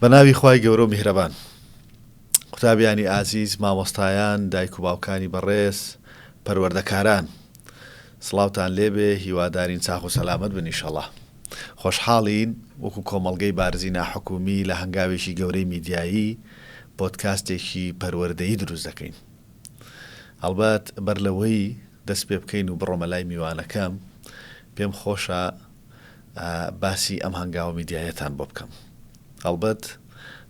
بەناوی خوای گەورە و میهرەبان، قوتابیانی ئازیز، مامۆستایان، دایک و باوکانی بەڕێز، پەروەردەکاران، سڵاوتان لێبێ، هیوادارین چاق و سەلامەت بن ئینشەڵڵا. خۆشحاڵین وەکو کۆمەڵگەی بارزی ناحکومی لە هەنگاوێکی گەورەی میدیایی پۆدکاستێکی پەروەردەیی دروست دەکەین. هەڵبەت بەر لەوەی دەست پێ بکەین و بڕۆمە لای میوانەکەم، پێم خۆشە باسی ئەم هەنگاوە میدیایەتان بۆ بکەم. هەڵبەت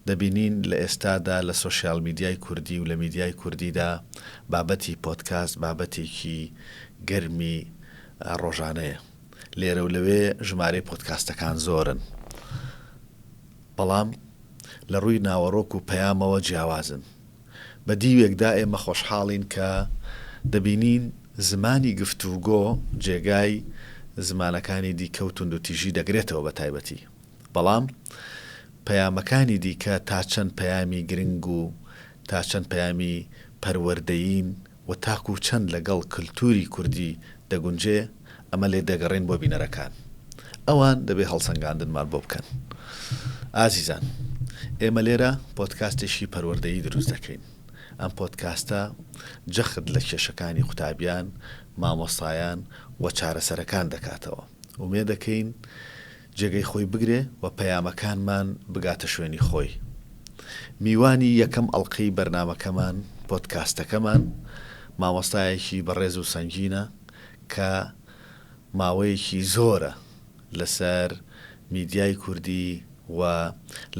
دەبینین لە ئێستادا لە سۆشیال میدیای کوردی و لە میدیای کوردیدا بابەتی پۆدکاست بابەتێکی گەرمی ڕۆژانەیە. لێرە و لەوێ ژمارەی پۆدکاستەکان زۆرن، بەڵام لە ڕووی ناوەڕۆک و پەیامەوە جیاوازن. بە دیوێکدا ئێمە خۆشحاڵین کە دەبینین زمانی گفتوگۆ جێگای زمانەکانی دیکەوتند و تیژی دەگرێتەوە بە تایبەتی، بەڵام پەیامەکانی دیکە تا چەند پەیامی گرنگ و تا چەند پەیامی پەروەردەیین و تاکو و چەند لەگەڵ کللتوری کوردی دەگونجێ، ئەمە لێ دەگەڕێن بۆ بینەرەکان. ئەوان دەبێ هەڵسەنگاندنمان بۆ بکەن. ئازیزان، ئێمە لێرە پۆدکاستێکی پەروەردەیی دروست دەکەین. ئەم پۆدکاستە جەخت لە کێشەکانی قوتابیان، مامۆستایان و چارەسەرەکان دەکاتەوە. ومێ دەکەین جێگەی خۆی بگرێ و پەیامەکانمان بگاتە شوێنی خۆی. میوانی یەکەم ئەڵقەی بەرنامەکەمان، پۆدکاستەکەمان، مامۆستایەکی بەڕێز و سەنگینە کە ماوەیەکی زۆرە لەسەر میدیای کوردی و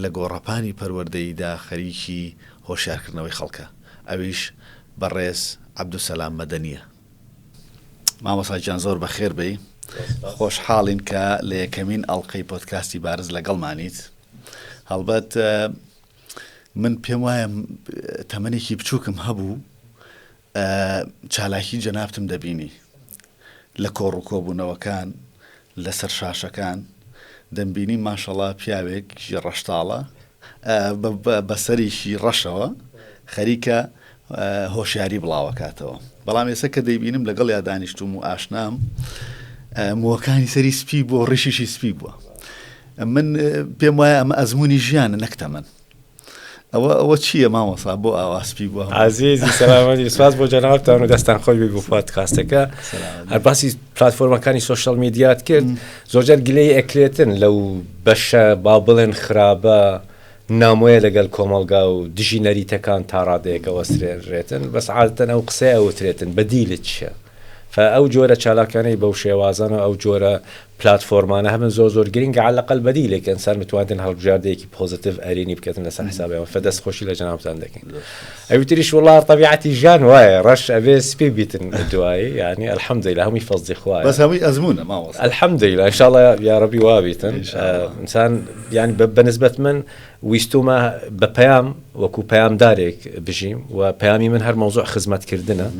لە گۆڕەپانی پەروەردەییدا خەریکی هۆشیارکردنەوەی خەڵکە. ئەویش بەڕێز عەبدوسەلام مەدەنیە. مامۆستا گیان زۆر بەخێر بێی. خۆشحاڵین کە لە یەکەمین ئەڵقەی پۆدکاستی بارز لەگەڵمانیت. هەڵبەت من پێم وایە تەمەنێکی بچووکم هەبوو، چالاکی جەنابتم دەبینی لە کۆڕ و کۆبوونەوەکان، لەسەر شاشەکان دەمبینی ماشەڵڵا پیاوێکی ڕەشتاڵە بەسەریشی ڕەشەوە خەریکە هۆشیاری بڵاوەکاتەوە. بەڵام ئێستا کە دەیبینم لەگەڵ یا دانیشتوم و ئاشنام، مووەکانی سەری سپی بووە، ڕیشیشی سپی بووە. من پێم وایە ئەمە ئەزمموی ژیانە نەکتەمەن. ئەوە چییە مامۆستا بۆ ئاوا سپی بووە؟ عزیزی سەلامەتی، سپاس بۆ جەنابتان و دەستان خۆش بێ بۆ پۆدکاستەکە. هەر باسی پلاتفۆرمەکانی سۆشیال میدیات کرد، زۆرجار گلەی ئەکرێتن لەو بەشە با بڵێن خراپە نامۆیە لەگەڵ کۆمەڵگا و دژی نەریتەکان تا ڕادەیەکە وەسرێنرێتن، بەس عادەتەن ئەو قسەیە ئەوترێتن بەدیلت چیە. فأو جورة شالاكاني بوشي وازانا أو جورة بلاتفورمانا هم زور جرينج على الأقل بديل لك إنسان متوازن هالجاردة كي بوزيتيف أريني بكتن لسان حسابه فدس خوشي لجناب تندكين. أبيتريش والله طبيعتي جان واي رش أبي سبي بيتن الدواي يعني الحمد لله هم يفضي إخوان. بس هم أزمونة ما وصل. الحمد لله إن شاء الله يا ربي وابيتن. إنسان يعني بنسبة من ويستوما ببيام وكو بيام دارك بجيم وبيامي من هر موضوع خدمة كردنا.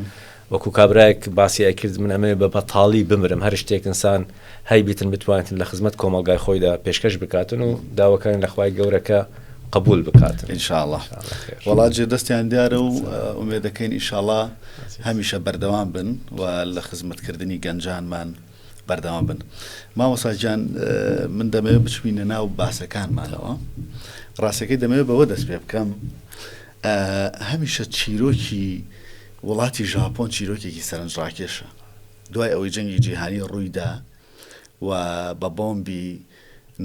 وەکو کابراایك باسی ئەکرد من ئەمێ بە بەتاڵی بمرم، هەر شتێک ئینسان هەیبیتن بتوانێتن لە خزمەت کۆمەڵگای خۆیدا پێشکەش بکاتن و داواکانی لە خوای گەورەکە قبول بکاتن ئینشاءڵڵا. وەڵات جێ دەستیان دیارە و ئومێدەکەین ئینشاءڵڵا هەمیشە بەردەوام بن و لە خزمەتکردنی گەنجانمان بەردەوام بن. مامۆستا گیان من دەمەوێت بچبینە ناو باسەکانمانەوە. ڕاستەکەی دەمەوێت بەوە دەست پێ بکەم، هەمیشە چیرۆکی وڵاتی ژاپۆن چیرۆکێکی سەرنجڕاکێشە. دوای ئەوەی جەنگی جیهانی ڕوویدا و بە بۆمبی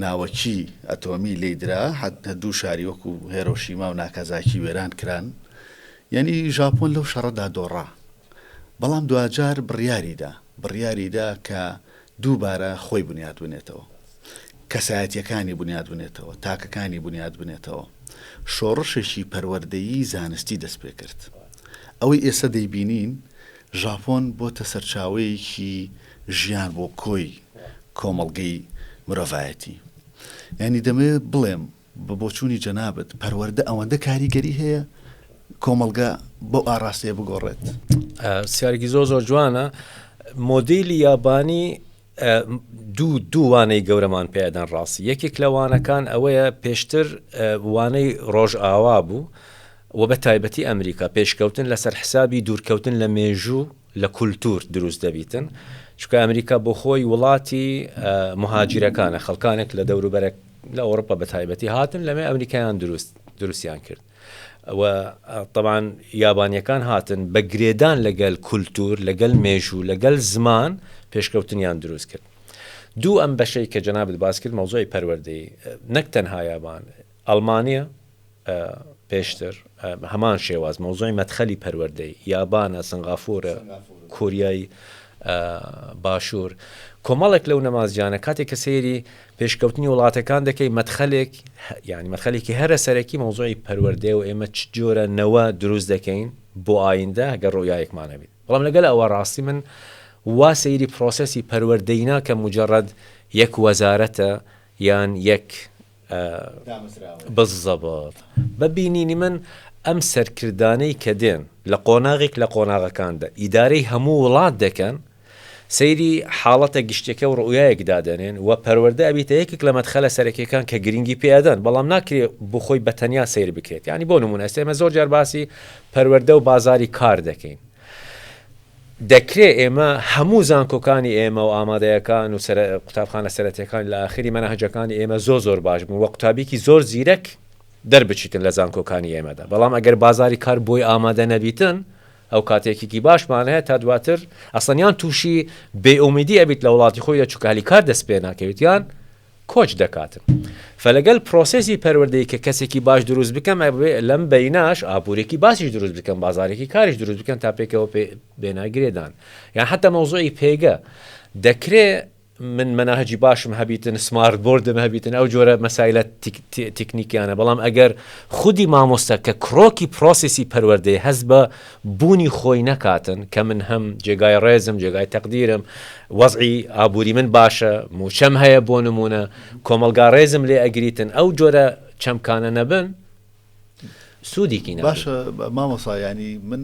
ناوەکی ئەتۆمی لێدرا، هەدوو شاری وەکو هێرۆشیما و ناکازاکی وێران کران، یعنی ژاپۆن لەو شەڕەدا دۆڕا. بەڵام دوجار بڕیاریدا کە دووبارە خۆی بنیاد بنێتەوە، کەسایەتیەکانی بنیاد بنێتەوە، تاکەکانی بنیاد بنێتەوە. شۆڕشێکی پەروەردەیی زانستی دەست پێ کرد. ئەوەی ئێستا دەیبینین ژاپۆن بۆتە سەرچاوەیەکی ژیان بۆ کۆی کۆمەڵگەی مرۆڤایەتی. یعنی دەمەوێت بڵێم بە بۆچوونی جەنابەت پەروەردە ئەوەندە کاریگەری هەیە کۆمەڵگا بۆ ئاراستەیە بگۆڕێت. سیارێکی زۆر جوانە. مۆدیلی یابانی دوو وانەی گەورەمان پێدان ڕاستی. یەکێک لە وانەکان ئەوەیە پێشتر وانەی ڕۆژ ئاوا بوو و بە تایبەتی ئەمریکا پێشکەوتن لەسەر حسابی دوورکەوتن لە مێژوو لە کولتور دروست دەبیتن، چونکە ئەمریکا بۆ خۆی وڵاتی مهاجرەکانە، خەڵکانێک لە دەوروبەرە لە ئەوروپا بە تایبەتی هاتن لەمێ ئەمریکایان دروستیان کرد و طبعا یابانیەکان هاتن بە گرێدان لەگەل کولتور لەگەل مێژوو لەگەل زمان پێشکەوتنیان دروست کرد. دوو ئەم بەشەی کە جەنابەت باس کرد مەوزوعی پەروەردەی نەک تەنها یابان ئەڵمانیا پێشتر هەمان شێواز مەوزوعی مەدخەلی پەروەردەی یابانە سنگافورە کوریای باشوور کۆمەڵێک لەو نەمازجانە کاتێک کە سەیری پێشکەوتنی وڵاتەکان دەکەی مەدخەلێک یعنی مەدخەلێکی هەرە سەرەکی مەوزوعی پەروەردەی و ئێمە چ جۆرە نەوە دروست دەکەین بۆ ئایندە هەگەر ڕۆیایەکمانە بێت. بەڵام لەگەل ئەوە ڕاستی من وا سەیری پرۆسەسی پەروەردەی ناکەم مجرد یەک وەزارەتە یان یەک بالضبط ببینینی من ئەم سەرکردانەی کە دێن لە قۆناغێک لە قۆناغەکاندا ئیدارەی هەموو وڵات دەکەن سەیری حاڵەتە گشتەکە و ڕوویایەک دادەنێن و پەروەردە ئەبیتە یەکێک لە مەدخەلە سەرەکیەکان کە گرنگی پێدەن بەڵام ناکرێت بۆ خۆی بەتەنیا سیر بکرێت. یعنی بۆ نمونە ئێمە زۆر جار باسی پەروەردە و بازاری کار دەکەین. دەکرێت ئێمە هەموو زانکۆکانی ئێمە و ئامادەیەکان و قوتابخانە سەرەتیەکان لە ئاخری مەنهەجەکانی ئێمە زۆر باش بوون وە قوتابێکی زۆر زیرەک دەربچیتن لە زانکۆکانی ئێمەدا. بەڵام ئەگەر بازاری کار بۆی ئامادە نەبیتن ئەو کاتێکێکی باشمان هەیە تا دواتر ئەسڵیان تووشی بێئومیدی ئەبیت لە وڵاتی خۆی چووکالی کار دەست پێ ناکەوێتیان کۆچ دەکاتن. فلەگەل پرۆسێسی پەروەردەی کە کەسێکی باش دروست بکەم لەم بەیناش ئابوورێکی باشیش دروست بکەم بازارێکی کاریش دروست بکەن تا پێکەوە بێناگرێدان. یان حتا مەوزوعی پێگە دەکرێت من مناهجی باشم هەبیتن سمارت بۆردم هەبیتن ئەو جۆرە مەسایلە تکنیکیانە بەڵام ئەگەر خودی مامۆستا کە کڕۆکی پرۆسێسی پەروەردەی هەست بە بوونی خۆی نەکاتن کە من هەم جێگای ڕێزم جێگای تەقدیرم وەزعی ئابووری من باشە موچەم هەیە بۆ نمونە کۆمەلگا ڕێزم لێ ئەگریتن ئەو جۆرە چەمکانە نەبن سوودێکی نەبن. باشە مامۆسا ینی من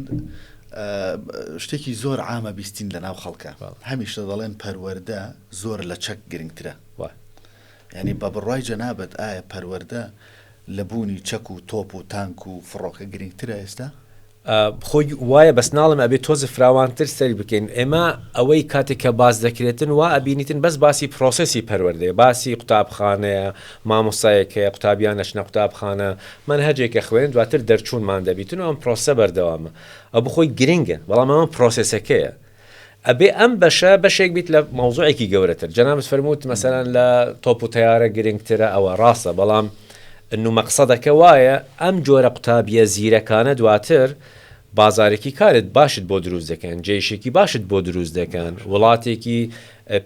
شتێکی زۆر عامە بیستین لە ناو خەڵکە هەمیشە دەڵێن پەروەردە زۆر لە چەک گرنگترە. ینی بە بڕوای جەنابەت ئایا پەروەردە لە بوونی چەک و تۆپ و تانک و فڕۆکە گرنگترە ئێستا؟ خۆی وایە بەس ناڵم ئەبێت تۆز فراوانتر سەری بکەین. ئێمە ئەوەی کاتێک کە باز دەکرێتن وا ئەبینیتن بەس باسی پرۆسەسی پەروەردەیە باسی قوتابخانەیە مامۆستایەکەیە قوتابیان نەچنە قوتابخانە منهەجێکە خوێن دواتر دەرچوونمان دەبیتن و ئەم پرۆسە بەردەوامە ئەو بخۆی گرنگە بەڵام ئەمە پرۆسەسەکەیە ئەبێ ئەم بەشێک بیت لە مەوزوعێکی گەورەتر. جەنابەت فەرمووت مەسەلەن لە تۆپ و تەیارە گرنگترە ئەوە ڕاستە بەڵام ئەنو مەقسەدەکە وایە ئەم جۆرە قوتابیە زیرەکانە دواتر بازارێکی کارت باشت بۆ دروست دەکەن جێشێکی باشت بۆ دروست دەکەن وڵاتێکی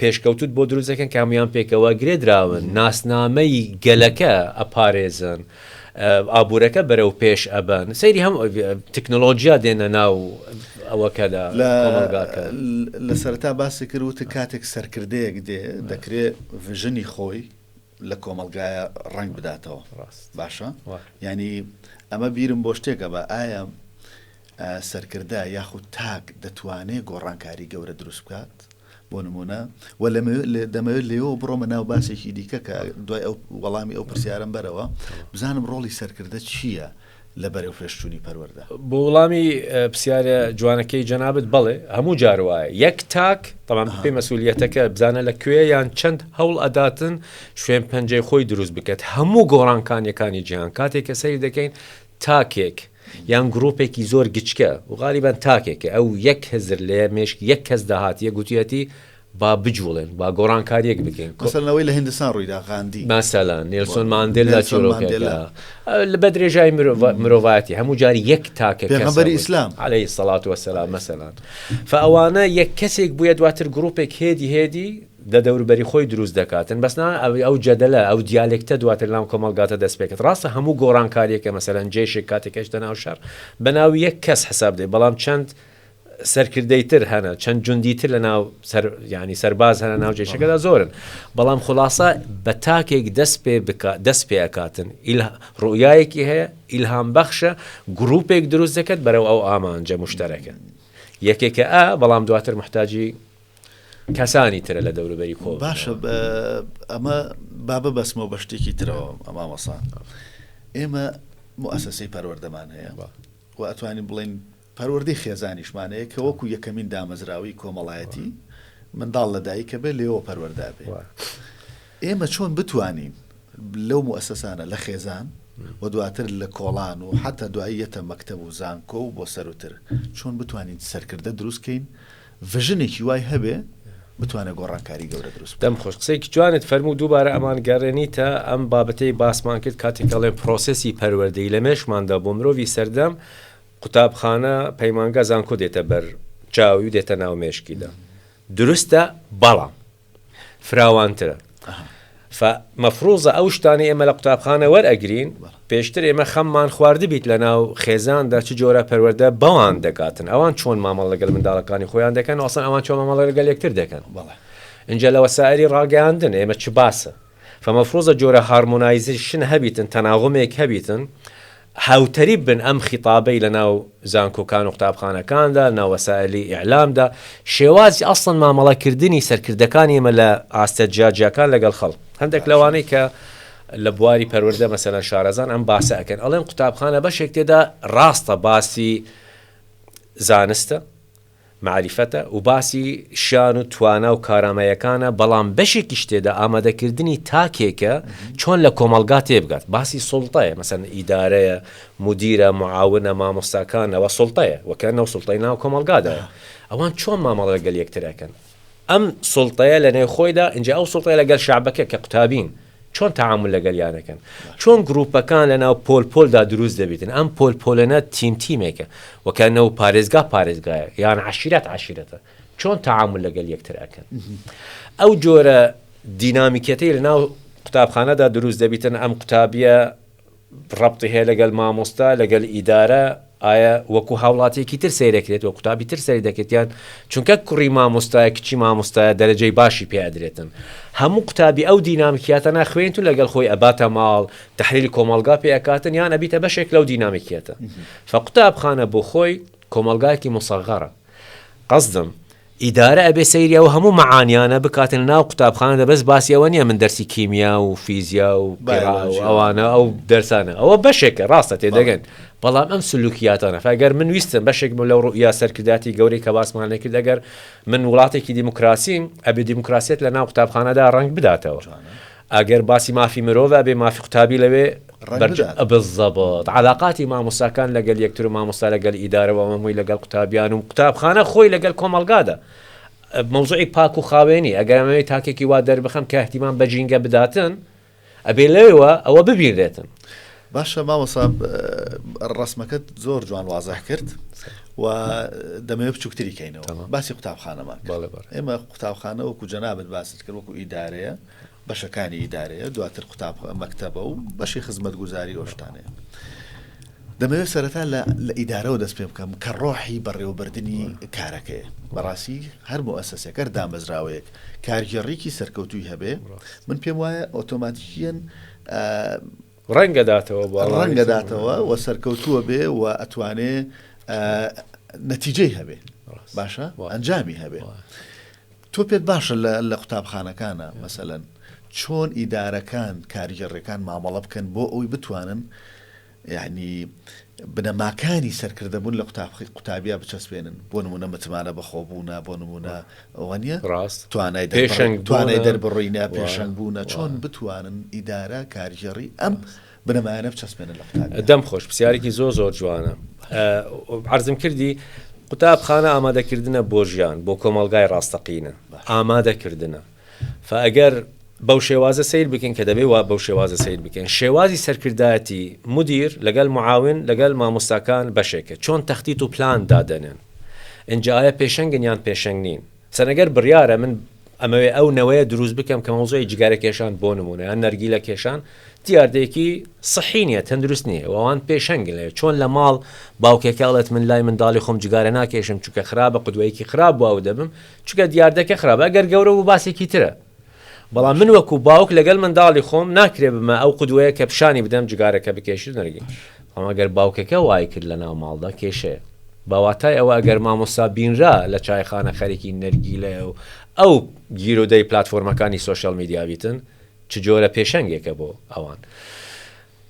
پێشکەوتوت بۆ دروست دەکەن کامیان پێکەوە گرێدراون ناسنامەی گەلەکە ئەپارێزن ئابوورەکە بەرەو پێش ئەبن سەیری هەم تەکنۆلۆژیا دێنە ناو ئەوەکەدا لە سەرەتا باسی کردوتە کاتێک سەرکردەیەک دێ دەکرێت ڤژنی خۆی لە کۆمەلگایە ڕنگ بداتەوە. باشە ینی ئەمە بیرم بۆ شتێکە بە ئایا سەرکردە یاخود تاک دەتوانێت گۆڕانکاری گەورە دروست بکات بۆ نمونە و دەمەوێت لێەوە بڕۆمە ناو باسێکی دیکە کە دوای ئەو وەڵامی ئەو پرسیارم بەرەوە بزانم ڕۆڵی سەرکردە چییە لە بەرەو پێشچوونی پەروەردە. بۆ وەڵامی پرسیارە جوانەکەی جەنابەت بڵێ هەموو جاروایە یەک تاک تەمام پێی مەسئولیەتەکە بزانە لە کوێ یان چەند هەوڵ ئەداتن شوێن پەنجەی خۆی دروست بکات هەموو گۆڕانکانیەکانی جیهان کاتێک کە سەیر دەکەین تاکێک یان گرۆپێکی زۆر گچکە و غالیبان تاکێکە ئەو یەک هزر لێ مێشک یەک کەس داهاتیە گوتویەتی با بجوڵێن با گۆڕانکاریەک بکەین مەسەلەوەی لە هیندستان ڕوویدا غاندی مەسەلەن نێلسۆن ماندێلا چیرۆکێکە لە بە درێژای مرۆڤایەتی هەموو جاری یەک تاکە پێغەمبەری ئیسلام عەلەیهی سەڵات وەسەلام مەسەلەن فەوانە یەک کەسێک بووە دواتر گرۆپێک هێدی دە دەوروبەری خۆی دروست دەکاتن بەسنا ئەو جەدەلە ئەو دیالێکتە دواتر لام کۆمەڵگاتە دەست پێکرد ڕاستە هەموو گۆڕانکاریەکە مەسەلەن جێشێک کاتێک هێشتە ناو شەڕ بەناو یەک کەس حساب دێ بەڵام چەند سەرکردەی تر هەنە چەند جوندیتر لە ناو ینی سەرباز هەنە ناو جێشەکەدا زۆرن بەڵام خلاصە بە تاکێک دەست پێ ئەکاتن ڕوئایەکی هەیە ئیلهام بەخشە گروپێک دروست دەکەت بەرەو ئەو ئامانجە مشتەرەکە یەکێکە بەڵام دواتر محتاجی کەسانی ترە لە دەوروبەری کۆ. باشە ئەمە بابە بەسمەوە بە شتێکی ترەوە ئەما مەسان ئێمە مؤسسەی پەروەردەمان هەیە و ئەتوانین بڵین پەروەردەی خێزانیشمانەیە کە وەکو یەکەمین دامەزراوی کۆمەڵایەتی منداڵ لەدایکە بێ لێەوە پەروەردا بێ ئێمە چۆن بتوانین لەو مؤسسانە لە خێزان و دواتر لە کۆڵان و حتا دواییەتە مەکتەب و زانکۆ و بۆ سەروتر چۆن بتوانین سەرکردە دروستکەین ڤژنێکی وای هەبێ بتوانە گۆڕانکاری گەورە دروست دەم خۆش قسەیەکی جوانت فەرموو دووبارە ئەمان گەڕێنیتە ئەم بابەتەی باسمان کرد کاتێک ئەڵێن پرۆسەسی پەروەردەی لە مێشماندا بۆ مرۆڤی سەردەم قوتابخانە پەیمانگە زانکۆ دێتە بەر چاوی و دێتە ناو مێشکیدا دروستە بەڵام فراوانترە فمەفروضە ئەو شتانی ئێمە لە قوتابخانە وەرئەگرین پێشتر ئێمە خەممان خواردە بیت لە ناو خێزاندا چ جۆرە پەروەردە بەوان دەکاتن ئەوان چۆن مامەڵ لەگەڵ منداڵەکانی خۆیان دەکەن ئەوسن ئەوان چۆن مامەڵ لەگەڵ یەکتر دەکەن اینجا لە وەسایلی ڕاگەیاندن ئێمە چ باسە فمەفروضە جۆرە هارمۆنایزیشن هەبیتن تەناغمێک هەبیتن هاوتەری بن ئەم خیتابەی لە ناو زانکۆکان و قوتابخانەکاندا ناو وەسایلی ئیعلامدا شێوازی ئەسڵن مامەڵەکردنی سەرکردەکانی ئێمە لە ئاستە جیاجیەکان لەگەڵ خەڵک هەندێک لەوانەی کە لە بواری پەروەردە مەسەلەن شارەزان ئەم باسە ئەکەن ئەڵێن قوتابخانە بەشێک تێدا ڕاستە باسی زانستە معریفەتە و باسی شیان و توانە و کارامەیەکانە بەڵام بەشێکیش تێدا ئامادەکردنی تاکێکە چۆن لە کۆمەلگا تێبگات باسی سوڵتەیە مەسەن ئیدارەیە مدیرە معاونە مامۆستاکانەوە سوڵتەیە وەکەنەوە سوڵتەی ناو کۆمەلگادایە ئەوان چۆن مامەڵە لەگەڵ یەکترەکەن ئەم سوڵتەیە لە نێو خۆیدا اینجا ئەو سوڵتەیە لەگەڵ شعبەکە کە قوتابین چۆن تعامل لەگەڵیانەکەن چۆن گروپەکان لە ناو پۆلپۆلدا دروست دەبێتن ئەم پۆلپۆلەنە تیمێکە وەکەنەوە پارێزگایە یان عشیرەتە چۆن تعامل لەگەڵ یەکتر ئەکەن ئەو جۆرە دینامیکەتەی لە ناو قوتابخانەدا دروست دەبێتن ئەم قوتابیە ڕەبتی هەیە لەگەڵ مامۆستا لەگەڵ ئیدارە ئایا وەکو هاوڵاتێکی تر سەیرەکرێت وە قوتابی تر سەری دەکەێتیان چونکە کوڕی مامۆستایە کچی مامۆستایە دەرەجەی باشی پێدرێتن هەموو قوتابی ئەو دینامیکیاتە ناخوێن و لەگەڵ خۆی ئەباتە ماڵ تحلیلی کۆمەلگا پێکاتن یان ئەبیتە بەشێک لەو دینامیکیاتە فقوتابخانە بۆ خۆی کۆمەلگایەکی مصغەرە قەزدم ئیدارە ئەبێ سەیریە و هەموو مەعانیانە بکاتن ناو قوتابخانە دەبەست باسیەوە نییە من دەرسی کیمیا و فیزیا و ئەوانە ئەو دەرسانە ئەوە بەشێکە ڕاستە تێدەگەن بەڵام ئەم سلوکیاتانە فەگەر من ویستم بەشێک لەو ڕوئیا سەرکرداتی گەورەی کە باسمان لێکرد ئەگەر من وڵاتێکی دیموکراسیم ئەبێ دیموکراسیەت لە ناو قوتابخانەدا ڕەنگ بداتەوە ئەگەر باسی مافی مرۆڤ ئەبێ مافی قوتابی لەوێ بالضبط علاقاتی مامۆستاکان لەگەڵ یەکتر و مامۆستا لەگەڵ ئیدارەوە مەمووی لەگەڵ قوتابیان و قوتابخانە خۆی لەگەڵ کۆمەلگادا مەوزوعی پاک و خاوێنی ئەگەر ئەمەوەی تاکێکی وا دەربخەم کە احتیمان بە جینگە بداتن ئەبێ لەوێەوە ئەوە ببیرێتن باشە مامۆستا ڕسمەکەت زۆر جوان وازەح کرد و دەمەوێت بچووکتری کەینەوە باسی قوتابخانەمان ئێمە قوتابخانە وەکو جەنابەت باست کرد وەکو ئیدارەیە بەشەکانی ئیدارەیە دواتر قوتاب مەکتەبە و بەشی خزمەتگوزاری ئەوشتانەیە دەمەوێت سەرەتا لە ئیدارەوە دەست پێ بکەم کە ڕۆحی بەڕێوەبردننی کارەکەیە بەڕاستی هەر مؤسسەسێک هەر دامەزراوەیەک کارگەڕێکی سەرکەوتوی هەبێ من پێم وایە ئۆتۆماتیکیەن ڕەنگەداتەوە و سەرکەوتووە بێ و ئەتوانێ نەتیجەی هەبێ باشە ئەنجامی هەبێ تۆ پێت باشە لە قوتابخانەکانە مەسەلەن چۆن ئیدارەکان کارگەڕەکان مامەڵە بکەن بۆ ئەوی بتوانن یعنی بنەماکانی سەرکردەبوون لە قوتابیا بچەسپێنن بۆ نمونە متمانە بەخۆبوونە بۆ نمونە ئەوە نیە توانای دەربڕینە پێشەنگبوونە چۆن بتوانن ئیدارە کارگەڕی ئەم بنەمایانە بچەسپێنن لە قوتابیا دەم خۆش پرسیارێکی زۆر جوانە عەرزم کردی قوتابخانە ئامادەکردنە بۆ ژیان بۆ کۆمەلگای ڕاستەقینە ئامادەکردنە فئەگەر بەو شێوازە سیر بکەین کە دەبێ وا بەو شێوازە سیر بکەین شێوازی سەرکردایەتی مدیر لەگەڵ معاون لەگەڵ مامۆستاکان بەشێکە چۆن تەختیت و پلان دادەنێن اینجاایە پێشەنگن یان پێشەنگ نین سەرەگەر بڕیارە من ئەمەوێ ئەو نەوەیە دروست بکەم کە مەوزوعی جگارە کێشان بۆ نمونە یان نەرگیلە کێشان دیاردەیەکی سەحی نیە تەندروست نییە ئەوان پێشەنگن لێ چۆن لە ماڵ باوکێکاڵێت من لای منداڵی خۆم جگارە ناکێشم چونکە خراپە قودوەیەکی خراپ بووە و دەبم چونکە دیاردەکە خراپە ئەگەر گەورە و باسێکی ترە بەڵام من وەکو باوک لەگەڵ منداڵی خۆم ناکرێ بمە ئەو قودوەیە کە پیشانی بدەم جگارەکە بکێشت نەرگی ئەگەر باوکەکە وای کرد لە ناو ماڵدا کێشەیە باواتای ئەوە ئەگەر مامۆستا بینرا لە چایخانە خەریکی نەرگیلە و ئەو گیرودەی پلاتفۆرمەکانی سۆشیال میدیا بیتن چ جۆرە پێشەنگێکە بۆ ئەوان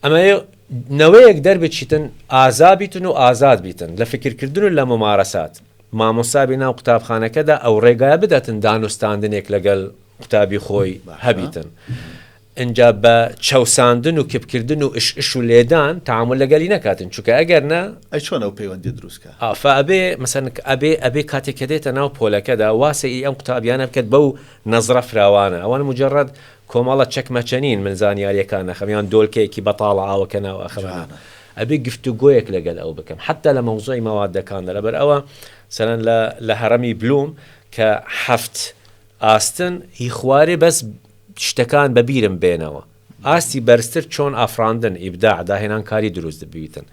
ئەمە نەوەیەک دەربچیتن ئازابیتن و ئازاد بیتن لە فکرکردن و لە ممارەسات مامۆستابی ناو قوتابخانەکەدا ئەو ڕێگایە بدەتن دانوستاندنێک لەگەڵ قوتابی خۆی هەبیتن اینجا بە چەوساندن و کپکردن و ئش و لێدان تعامل لەگەلی نەکاتن چونکە ئەگەرنا ئەی چۆن ئەو پەیوەندی دروستکە ئەبێ مەسەن ئەبێ کاتێک دێتە ناو پۆلەکەدا واسی ئەم قوتابیانە بکات بەو نەزرە فراوانە ئەوان مجرد کۆمەڵە چەکمەچەنین من زانیاریەکان نەخەمیان دۆلکەیەکی بەتاڵە ئاوەکە ناو ئەخەوانە ئەبێ گفتوگۆیەک لەگەل ئەو بکەم حتى لە مەوزوعی مەوادەکانە لەبەر ئەوە سەرەن لە هەرەمی بلوم کە 7 ئاستن هی خوارێ بەس شتەکان بەبیرم بێنەوە ئاستی بەرزتر چۆن ئافراندن ئیبداع داهێنان کاری دروست دەبیتن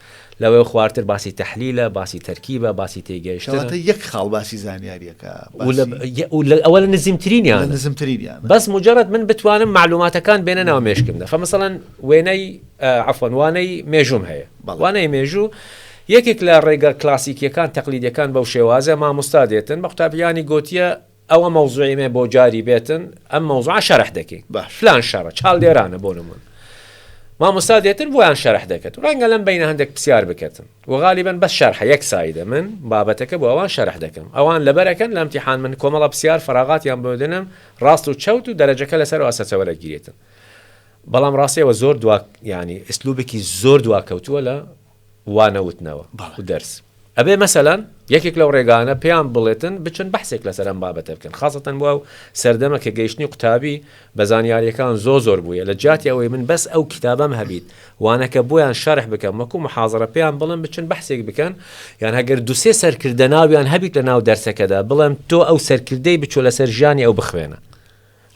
لەوەی خوارتر باسی تەحلیلە باسی تەرکیبە باسی تێگەیشتن یەک خاڵ باسی زانیاریەکە ئەوە لە نزیمترینیان بەس مجرد من بتوانم معلوماتەکان بێنە ناو مێشکمدا فمەسەڵەن وێنەی عەفوەن وانەی مێژوم هەیە وانەی مێژوو یەکێک لە ڕێگە کلاسیکیەکان تەقلیدیەکان بەو شێوازە مامۆستا دێتن بە قوتابیانی گوتیە ئەوە مەوزوعی بۆ جاری بێتن ئەم مەوزوع شەرح دەکەی فلان شەڕە چاڵ لێرانە بۆ نمون مامۆستا دێتن بۆیان شەرح دەکەن ڕەنگە لەم بینە هەندێک پرسیار بکەن و غالیبەن بەس شەرح یەک سایدە من بابەتەکە بۆ ئەوان شەرح دەکەم ئەوان لەبەرەکەن لە ئیمتیحان من کۆمەڵە پرسیار فەراغاتیان بۆ دێنم ڕاست و چەوت و دەرەجەکە لەسەر ئاسەسەوە لەگیرێتن بەڵام ڕاستیەوە زۆر دوا ینی ئسلوبێکی زۆر دواکەوتووە لە وانەوتنەوە و دەرس ئەبێ مەسەلەن یەکێک لەو ڕێگانە پێیان بڵێتن بچن بەحسێک لەسەر ئەم بابەتە بکەن خاصەتەن بۆ ئەو سەردەمە کە گەیشتنی قوتابی بە زانیاریەکان زۆر بووە لە جاتی ئەوەی من بەس ئەو کتابەم هەبیت وانەکە بۆیان شەرح بکەم وەکو محاضرە پێیان بڵم بچن بەحسێک بکەن یان هەگەر دوسێ سەرکردە ناویان هەبیت لە ناو دەرسەکەدا بڵێم تۆ ئەو سەرکردەی بچۆ لەسەر ژیانی ئەو بخوێنە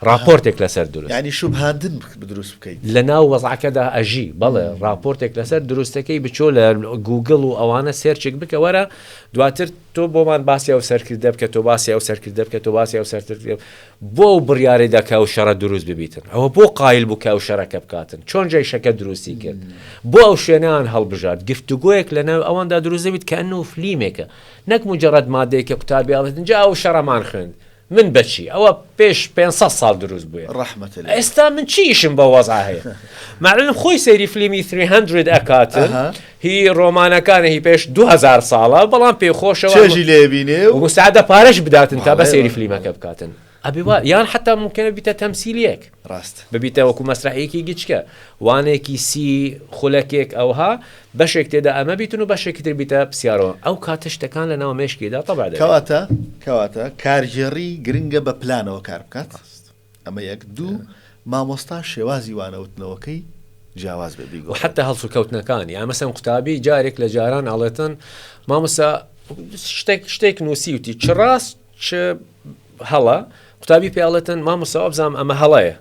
راپۆرتێک لەسەر دروست ینی شوبهاندن دروست بکەیت لە ناو وەزعەکەدا ئەژی بەڵێ راپۆرتێک لەسەر دروستەکەی بچۆ لە گوگل و ئەوانە سێرچێک بکە وەرە دواتر تۆ بۆمان باسی ئەو سەرکردە بکە تۆ باسی ئەو سەرکردە بکە تۆ باسی ئەو سەرکردە بۆ ئەو بڕیارێدا کە ئەو شەڕە دروست ببیتن ئەوە بۆ قایل بوو کە ئەو شەڕەکە بکاتن چۆن جێیشەکە دروستی کرد بۆ ئەو شوێنیان هەڵبژات گفتوگۆیەک لە ناو ئەواندا دروست دەبیت کە ئەنە فلیمێکە نەک مجرد مادەیەکە قوتابی ئاڵێتن جا ئەو شەڕەمان خوێند من بچی ئەوە پێش 500 ساڵ دروست بووە ڕەحمەت ئێستا من چیشم بە وەزع هەیە معلوم خۆی سەیری فلیمی 300 ئەکاتن هی ڕۆمانەکانە هی پێش 2000 ساڵە بەڵام پێخۆشەوە چێژی لێبینێ و مستعدە پارەش بداتن تا بە سەیری فلیمەکە بکاتن ئەبێ یان حتا ممکنە بیتە تەمسیلیەک ڕاست ببیتە وەکو مەسرحەیەکی گچکە وانێکی سی خولەکێک ئەوها بەشێک تێدا ئەمە بیتن و بەشێکی تر بیتە پرسیارەوە ئەو کاتە شتەکان لە ناو مێشکیدا تەبع کەواتە کارژێڕی گرنگە بە پلانەوە کار بکات ئەمە یەک دوو مامۆستا شێوازی وانەوتنەوەکەی جیاواز بێ و حتا هەڵسو کەوتنەکانی ئەمە مەسەن قوتابی جارێک لە جاران ئاڵێتن مامۆستا شتێک نووسیوتی چ ڕاست چ هەڵە قوتابی پێڵێتن مامۆستا ئەبزانام ئەمە هەڵەیە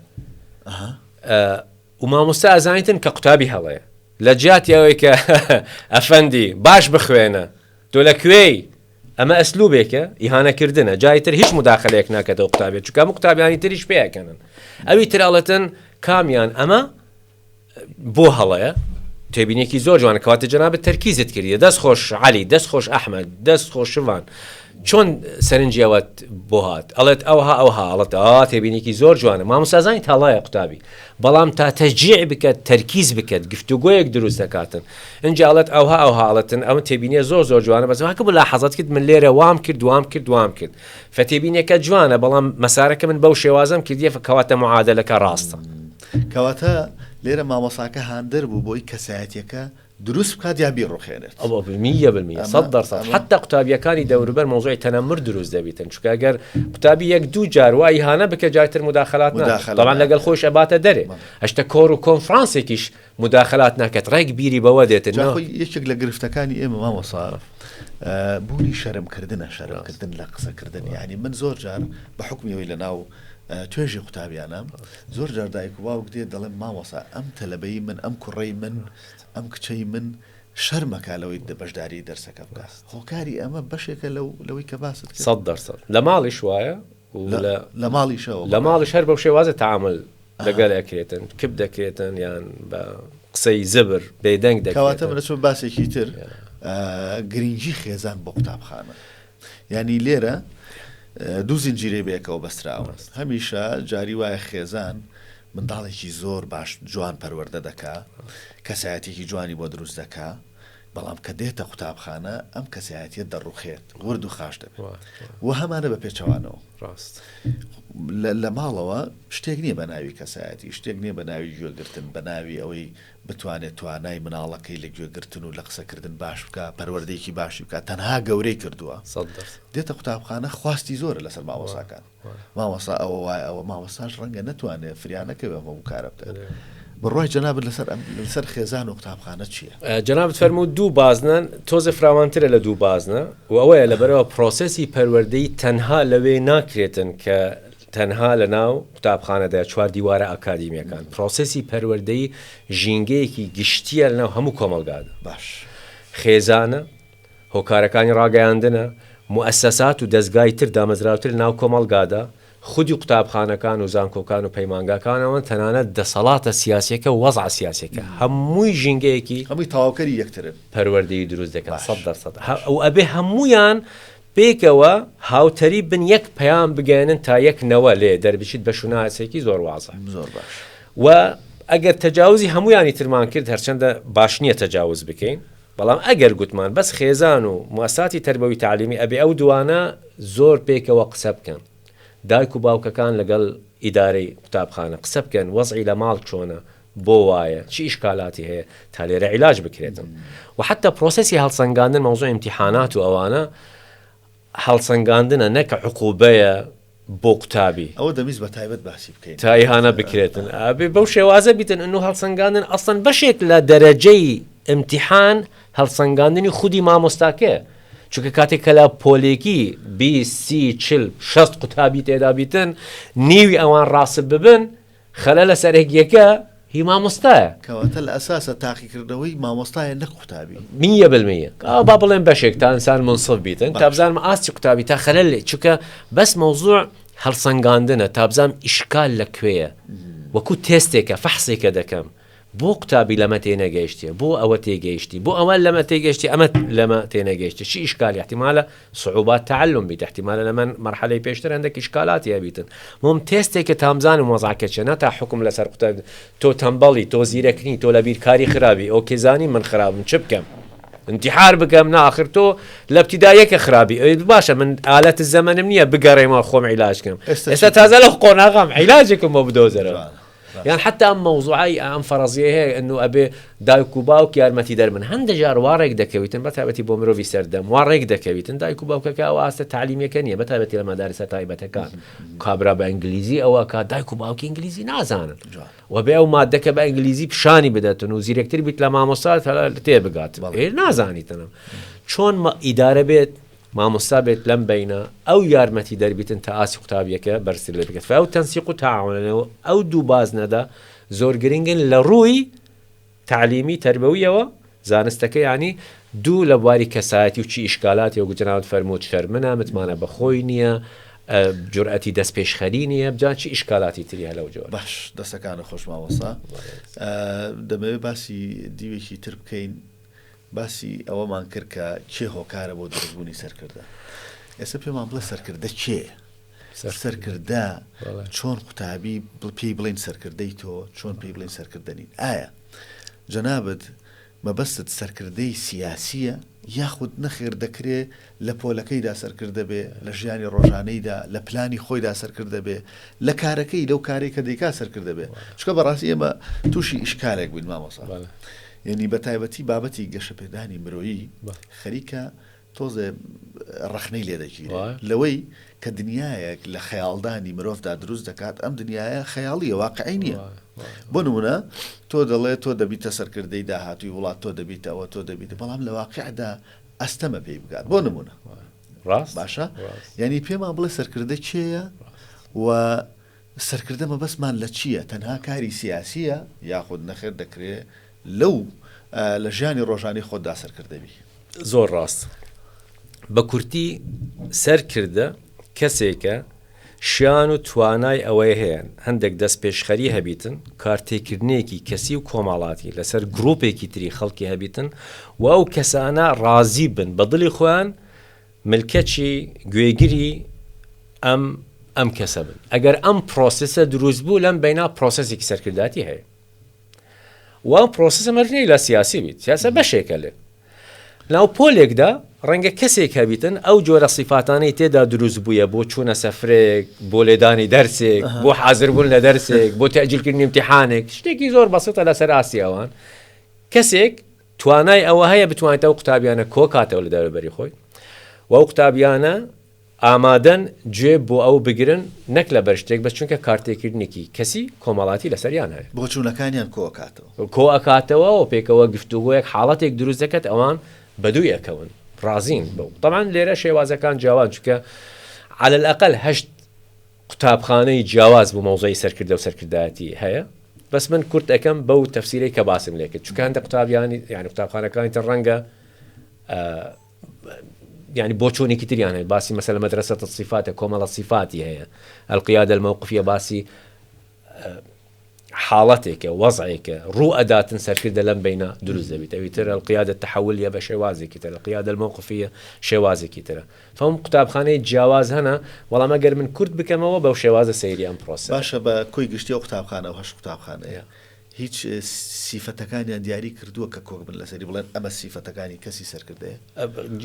و مامۆستا ئەزانیتن کە قوتابی هەڵەیە لە جیاتی ئەوەی کە ئەفەندی باش بخوێنە تۆ لەکوێی ئەمە ئەسلوبێکە ئیهانەکردنە جایتر هیچ مداخلەیەک ناکەتەوە قوتابێت چونکە هەموو قوتابیانی تریش پێیەکەنن ئەوی تراڵەتن کامیان ئەمە بۆ هەڵەیە تێبینێکی زۆر جوانە کەواتە جەنابەت تەرکیزت کردیە دەست خۆش عەلی دەست خۆش ئەحمەد دەست خۆش شوان چۆن سەرنجیەوەت بۆ هات ئەڵێت ئەوها ئەڵێت تێبینێکی زۆر جوانە مامۆستازانی تاڵایە قوتابی بەڵام تا تەشجیع بکات تەرکیز بکات گفتوگۆیەک دروست دەکاتن اینجا ئەڵێت ئەوها ئەڵێتن ئەمە تێبینیە زۆر جوانە بەس هەکە بڵا حەزت کرد من لێرە وام کرد فتێبینێکە جوانە بەڵام مەسارەکە من بەو شێوازم کردیە کەواتە معادلەکە ڕاستە کەواتە لێرە مامۆساکە هاندەر بوو بۆی کەسایەتیەکە دروست بکات یا بیڕوخێنێت ئەوە 100% حتا قوتابیەکانی دەوروبەر مۆزوعی تەنەمر دروست دەبیتن چونکە ئەگەر قوتابی یەک دوو جار وای هانە بکە جایتر مداخلات ناکات طبعا لەگەڵ خۆش ئەباتە دەرێ هەشتا کۆر و کۆنفرانسێکیش مداخلات ناکات ڕێک بیری بەوە دێتن یەکێک لە گرفتەکانی ئێمە مامۆسا بوونی شەرمکردنە شەرمکردن لە قسەکردن یعنی من زۆر جار بە حکمیەوەی لە ناو توێژی قوتابیانم زۆر جار دایک و باوک دێت دەڵێن مامۆسا ئەم تەلەبەی من ئەم کوڕەی من ئەم کچەی من شەرمەکە لەوەی بەشداری دەرسەکە بکات هۆکاری ئەمە بەشێکە لەوەی کە باست 100% لە ماڵیش وایە لە ماڵیشەوە لە ماڵیش هەر بەو شێوازە تعامل لەگەڵ ئەکرێتن کپ دەکرێتن یان بە قسەی زبر بێدەنگ دەکەواتە منە چۆن باسێکی تر گرنگی خێزان بۆ قوتابخانە یعنی لێرە دوو زنجیرەی بێکەوە بەستراوە هەمیشە جاری وایە خێزان منداڵێکی زۆر باش جوان پەروەردە دەکا کەسایەتێکی جوانی بۆ دروست دەکا بەڵام کە دێتە قوتابخانە ئەم کەسایەتیە دەڕوخێت ورد و خاش دەبێت و هەمانە بە پێچەوانەوە ڕاست لە ماڵەوە شتێک نییە بە ناوی کەسایەتی شتێک نییە بە ناوی گوێگرتن بە ناوی ئەوەی بتوانێت توانای مناڵەکەی لە گوێگرتن و لە قسەکردن باش بکە پەروەردەیەکی باشی بکە تەنها گەورەی کردووە دێتە قوتابخانە خواستی زۆرە لەسەر مامۆساکان مامۆسا ئەوە وایە ئەوە مامۆساش ڕەنگە نەتوانێت فریانەکەوێ بەمە کارە بکات بڕۆی جەنابەت لەسەر خێزان و قوتابخانە چییە؟ جەنابەت فەرموو دوو بازنن تۆزە فراوانترە لە دوو بازنە و ئەوەیە لەبەرەوە پرۆسەسی پەروەردەی تەنها لەوێ ناکرێتن کە تەنها لە ناو قوتابخانەدا چوار دیوارە ئاکادیمیەکان پرۆسەسی پەروەردەی ژینگەیەکی گشتیە لە ناو هەموو کۆمەلگادا باش خێزانە هۆکارەکانی ڕاگەیاندنە موئەسسەسات و دەستگای تر دامەزراوتر لە ناو کۆمەلگادا خودی قوتابخانەکان و زانکۆکان و پەیمانگاکانەوە تەنانەت دەسەڵاتە سیاسیەکە و وەزع سیاسیەکە هەمووی ژینگەیەکی هەمووی تاواکەری یەکترن پەروەردەی دروست دەکەن 100% و ئەبێ هەمویان پێکەوە هاوتەری بن یەک پەیام بگەێنن تا یەک نەوە لێ دەربچیت بە شوناسێکی زۆر وازە زۆر باش و ئەگەر تەجاوزی هەمویانی ترمان کرد هەرچەندە باش نییە تەجاوز بکەین بەڵام ئەگەر گوتمان بەس خێزان و موەساتی تەربەوی تعلیمی ئەبێ ئەو دوانە زۆر پێکەوە قسە بکەن دایک و باوکەکان لەگەڵ ئیدارەی قوتابخانە قسە بکەن وەزعی لە ماڵ چۆنە بۆ وایە چی ئیشکالاتی هەیە تا لێرە عیلاج بکرێتن و حتى پرۆسەسی هەڵسەنگاندن مەوزوع ئیمتیحانات و ئەوانە هەڵسەنگاندنە نەکە عقوبەیە بۆ قوتابی ئەوە دەمیست بە تایبەت باسی بکەین تا ئیهانە بکرێتن ئابێ بەو شێوازە بیتن ئەنو هەڵسەنگاندن ئەسڵەن بەشێک لە دەرەجەی ئیمتیحان هەڵسەنگاندنی خودی مامۆستاکەیە چونکە کاتێک کە لە پۆلێکی 20 40 60 قوتابی تێدا بیتن نیوی ئەوان ڕاست ببن خەلە لە سەرێکیەکە هی مامۆستایە کەواتە لە ئەساسە تاقیکردنەوەی مامۆستایە نەک قوتابی 100% با بڵێن بەشێک تا ئینسان منصف بیتن تا بزانم ئاستی قوتابی تا خەلە لێ چونکە بەس مەوزوع هەڵسەنگاندنە تا بزانم ئیشکال لەکوێیە وەکو تێستێکە فەحسێکە دەکەم بۆ قوتابی لەمە تێنەگەیشتێ بۆ ئەوە تێگەیشتی بۆ ئەوە لەمە تێگەشتی ئەمە لەمە تێنەگەیشتی چی ئیشکالی احتیمالە صعوبات تعلم بیت احتیمالە لە من مەرحەلەی پێشتر هەندێک ئیشکالاتی هەبیتن مۆم تێستێکە تامزانم وەزعکە چێنە تا حکم لەسەر قوتاب تۆ تەمبەڵی تۆ زیرەکنی تۆ لە بیرکاری خراپی ئەو کێزانی من خراپم چ بکەم انتحار بکەم ناخر تۆ لە ابتیدایەکە خراپی ئەوێت باشە من ئالەت زەمەنم نییە بگەڕێمە خۆم عیلاجکەم ئێستا تازە لە قۆناغام عیلاجێکم بۆ بدۆزەرەوە يعني حتى أم موضوعي أم فرضيه إنه أبي دايكو باوك يارمتي درمن هند جار وارق دكويتن بتابتي بومروفي سردم وارق دكويتن دايكو باوك كواسطة تعليمية كنية بتابتي لمدارس تايبة كان خبرة بإنجليزي أو كا دايكو باوك إنجليزي نازانا وبيعو مادة كبإنجليزي بشاني بدأتون وزير كتير بيت لما مصاد هلا تيبقات إيه نازاني تنام شون ما إدارة بيت مامۆستا بێت لەم بینە ئەو یارمەتی دەربیتن تا ئاسی قوتابیەکە بەرزتر لێ بکات ئەو تەنسیق و تاعاونەوە ئەو دوو بازنەدا زۆر گرنگن لە ڕووی تعلیمی تربەویەوە زانستەکە ینی دوو لە بواری کەسایەتی و چی ئیشکالاتی و جەنابەت فەرمووت شەرمنە متمانە بەخۆی نییە جورئەتی دەست پێشخەری نییە بجان چی ئیشکالاتی تری هەلە و جۆرە باش دەستەکانە خۆش مامۆستا دەمەوێت باسی دیوێکی تر بکەین باسی ئەوەمان کرد کە چێ هۆکارە بۆ دروستبوونی سەرکردە ئێستا پێمان بڵێ سەرکردە چێ سەرکردە چۆن قوتابی پێی بڵێن سەرکردەی تۆ چۆن پێی بڵێن سەرکردنی ئایا جەنابەت مەبەستت سەرکردەی سیاسیە یاخود نەخێر دەکرێ لە پۆلەکەیدا سەرکردە بێ لە ژیانی ڕۆژانەیدا لە پلانی خۆیدا سەرکردە بێ لە کارەکەی لەو کارێک کە دەیکا سەرکردە بێ چکە بەڕاستی ئێمە تووشی ئیشکالێک بووین مامۆستا یعنی بە تایبەتی بابەتی گەشەپێدانی مرۆیی خەریکە تۆزێ ڕەخنەی لێ دەگیرێت لەوەی کە دنیایەک لە خەیاڵدانی مرۆڤدا دروست دەکات ئەم دنیاە خەیاڵیە واقعی نییە بۆ نمونە تۆ دەڵێ تۆ دەبیتە سەرکردەی داهاتووی وڵات تۆ دەبیتەوە تۆ دەبیتە بەڵام لە واقعدا ئەستەمە پێی بگات بۆ نمونە ڕاست باشە یعنی پێمان بڵێ سەرکردە چێیە و سەرکردە مەبەستمان لە چییە تەنها کاری سیاسیە یاخود نەخێر دەکرێت لەو لە ژیانی ڕۆژانی خۆتدا سەرکردەبی زۆر ڕاست بە کورتی سەرکردە کەسێکە شیان و توانای ئەوەی هەیەن هەندێک دەست پێشخەری هەبیتن کارتێکردنێکی کەسی و کۆمەڵاتی لەسەر گرۆپێکی تری خەڵکی هەبیتن و ئەو کەسانە ڕازی بن بە دڵی خۆیان ملکەچی گوێگیری ئەم کەسە بن ئەگەر ئەم پرۆسسە دروست بوو لەم بەینا پرۆسسێکی سەرکرداتی هەیە و پرۆسسە مەرنەی لە سیاسی بیت سیاسە بەشێکە لێ ناو پۆلێکدا ڕەنگە کەسێک هەبیتن ئەو جۆرە سیفاتانەی تێدا دروست بووە بۆ چوونە سەفرێک بۆ لێدانی دەرسێک بۆ حازربوون لە دەرسێک بۆ تەجیلکردنی امتحانێک شتێکی زۆر بەسیتە لەسەر ئاسیاوان کەسێک توانای ئەوە هەیە بتوانێت ئەو قوتابیانە کۆکاتەوە لە دەوروبەری خۆی و ئەو قوتابیانە ئامادەن گوێ بۆ ئەو بگرن نەک لە بەر شتێک بەس چونکە کارتێکردنێکی کەسی کۆمەڵاتی لەسەریان هەیە بۆ چوونەکانیان کۆکاتەوە کۆ ئەکاتەوە و پێکەوە گفتوگۆیەک حاڵەتێک دروست دەکات ئەوان بەدووی ئەکەون ڕازین بەو طبعاً لێرە شێوازەکان جیاواز چونکە على الأقل 8 قوتابخانەی جیاواز بوو مەوزەی سەرکردە و سەرکردایەتی هەیە بەس من کورت ئەەکەم بەو تەفسیرەی کە باسم لێ کرد چونکە هەندێک قوتابیانی یعنی قوتابخانەکانی تر ڕەنگە يعني بوچوني كتير يعني باسي مثلا مدرسة الصفات كومال الصفات هي القيادة الموقفية باسي حالتك وضعك رؤدات سركرد لم بين دروز دبيت ترى القيادة التحولية بشوازي كتير القيادة الموقفية شوازي كتير فهم كتابخانة جواز هنا والله ما قر من كرد بكم هو بشواز سيري ام بروسس باشا بكوي قشتي كتابخانة وهش كتابخانة هیچ سیفەتەکانیان دیاری کردووە کە کۆک بن لەسەری بڵێن ئەمە سیفەتەکانی کەسی سەرکردەیە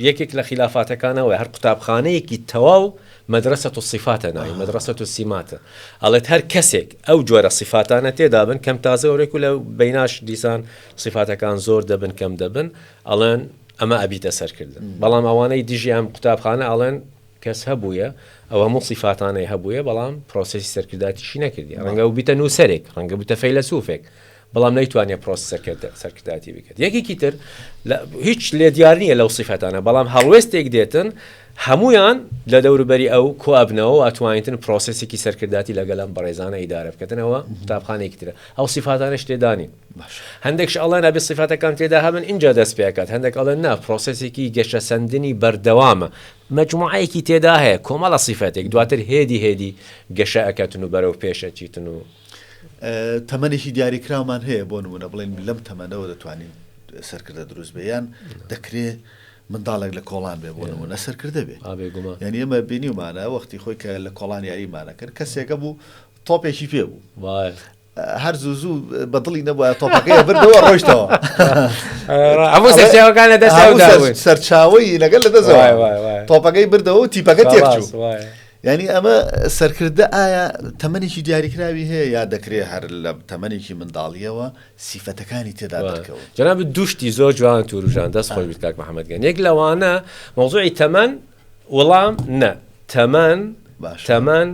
یەکێک لە خلافاتەکانەوە هەر قوتابخانەیەکی تەواو مەدرسە و سیفاتە ناوی مەدرسە و سیماتە ئەڵێت هەر کەسێک ئەو جۆرە سیفاتانە تێدا بن کەم تازە وەرێک و لە بەیناش دیسان سیفاتەکان زۆر دەبن کەم دەبن ئەڵێن ئەمە ئەبیتە سەرکردن بەڵام ئەوانەی دژی ئەم قوتابخانە ئەڵێن کەس هەبووە ئەوە هەموو سیفاتانەی هەبووە بەڵام پرۆسەسی سەرکردایەتیشی نەکردی ڕەنگە و بیتە نووسەرێک ڕەنگە بتە فەیلسوفێک بەڵام نەیتوانێت پرۆسە سەرکردایەتی بکات یەکێکی تر هیچ لێ دیار نییە لەو سیفەتانە بەڵام هەڵوێستێک دێتن هەمویان لە دەوروبەری ئەو کۆبنەوە ئەتوانیتن پرۆسەسێکی سەرکرداتی لەگەڵم بەڕێزانە ئیدارە بکەنەوە قوتابخانەیەکی ترە ئەو سیفاتانش تێدانی هەندێکش ئەڵێن ئەبێ سیفاتەکان تێدا هەبن اینجا دەست پێکات هەندێک ئەڵێن نا پرۆسەسێکی گەشە سەندنی بەردەوامە مەجموعەیەکی تێدا هەیە کۆمەڵە سیفەتێک دواتر هێدی گەشە ئەکەتن و بەرەو پێشە چیتن و تەمەنێکی دیاریکراومان هەیە بۆ نمونە بڵێن لەم تەمەنەوە دەتوانین سەرکردە دروست بێیان دەکرێت منداڵێک لە کۆڵان بێ بۆ نمونە سەرکردە بێ یعنی ئێمە بینیمانە وەختی خۆی کە لە کۆڵان یاریمانە کرد کەسێکە بوو تۆپێکی پێ بوو هەر زوو بەدڵی نەبووە تۆپەکەی بردەوە ڕۆیشتەوە هەموو سەرچاوەکانە دەست سەرچاوی لەگەڵ لە دەستەوە تۆپەکەی بردەوە و تیپەکە تێکچوو یعنی ئەمە سەرکردە ئایا تەمەنێکی دیاریکراوی هەیە یا دەکرێت هەر لە تەمەنێکی منداڵیەوە سیفەتەکانی تێدا دەکەوە جەناب دوشتی زۆر جوان تووروژان دەست خۆی بیت کاک محەممەد گەن یەک لەوانە مۆزوعی تەمەن وەڵام نە تەمەن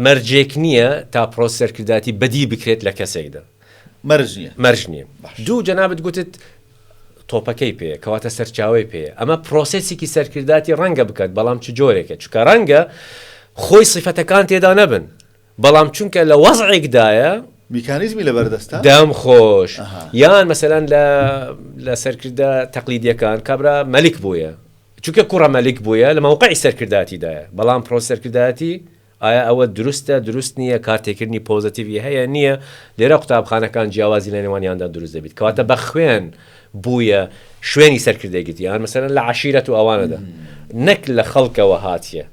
مەرجێک نییە تا پرۆسە سەرکردایەتی بەدی بکرێت لە کەسێکدا مەرج نییە دوو جەنابەت گوتت تۆپەکەی پێ کەواتە سەرچاوی پێ ئەمە پرۆسێسێکی سەرکرداتی ڕەنگە بکات بەڵام چ جۆرێکە چکە ڕەنگە خۆی سیفەتەکان تێدا نەبن بەڵام چونکە لە وەزعێکدایە میکانیزمی لە بەردەستا دەم خۆش یان مەسەلەن لە سەرکردە تەقلیدیەکان کابرا مەلیک بووە چونکە کوڕە مەلیک بووە لە موقعی سەرکردایەتیدایە بەڵام پرۆسە سەرکردایەتی ئایا ئەوە دروست نییە کارتێکردنی پۆزتیڤی هەیە نییە لێرە قوتابخانەکان جیاوازی لە نێوانیاندا دروست دەبێت کەواتە بە خوێن بووە شوێنی سەرکردێکیت یان مەسەلەن لە عشیرەت و ئەوانەدا نەک لە خەڵکەوە هاتیە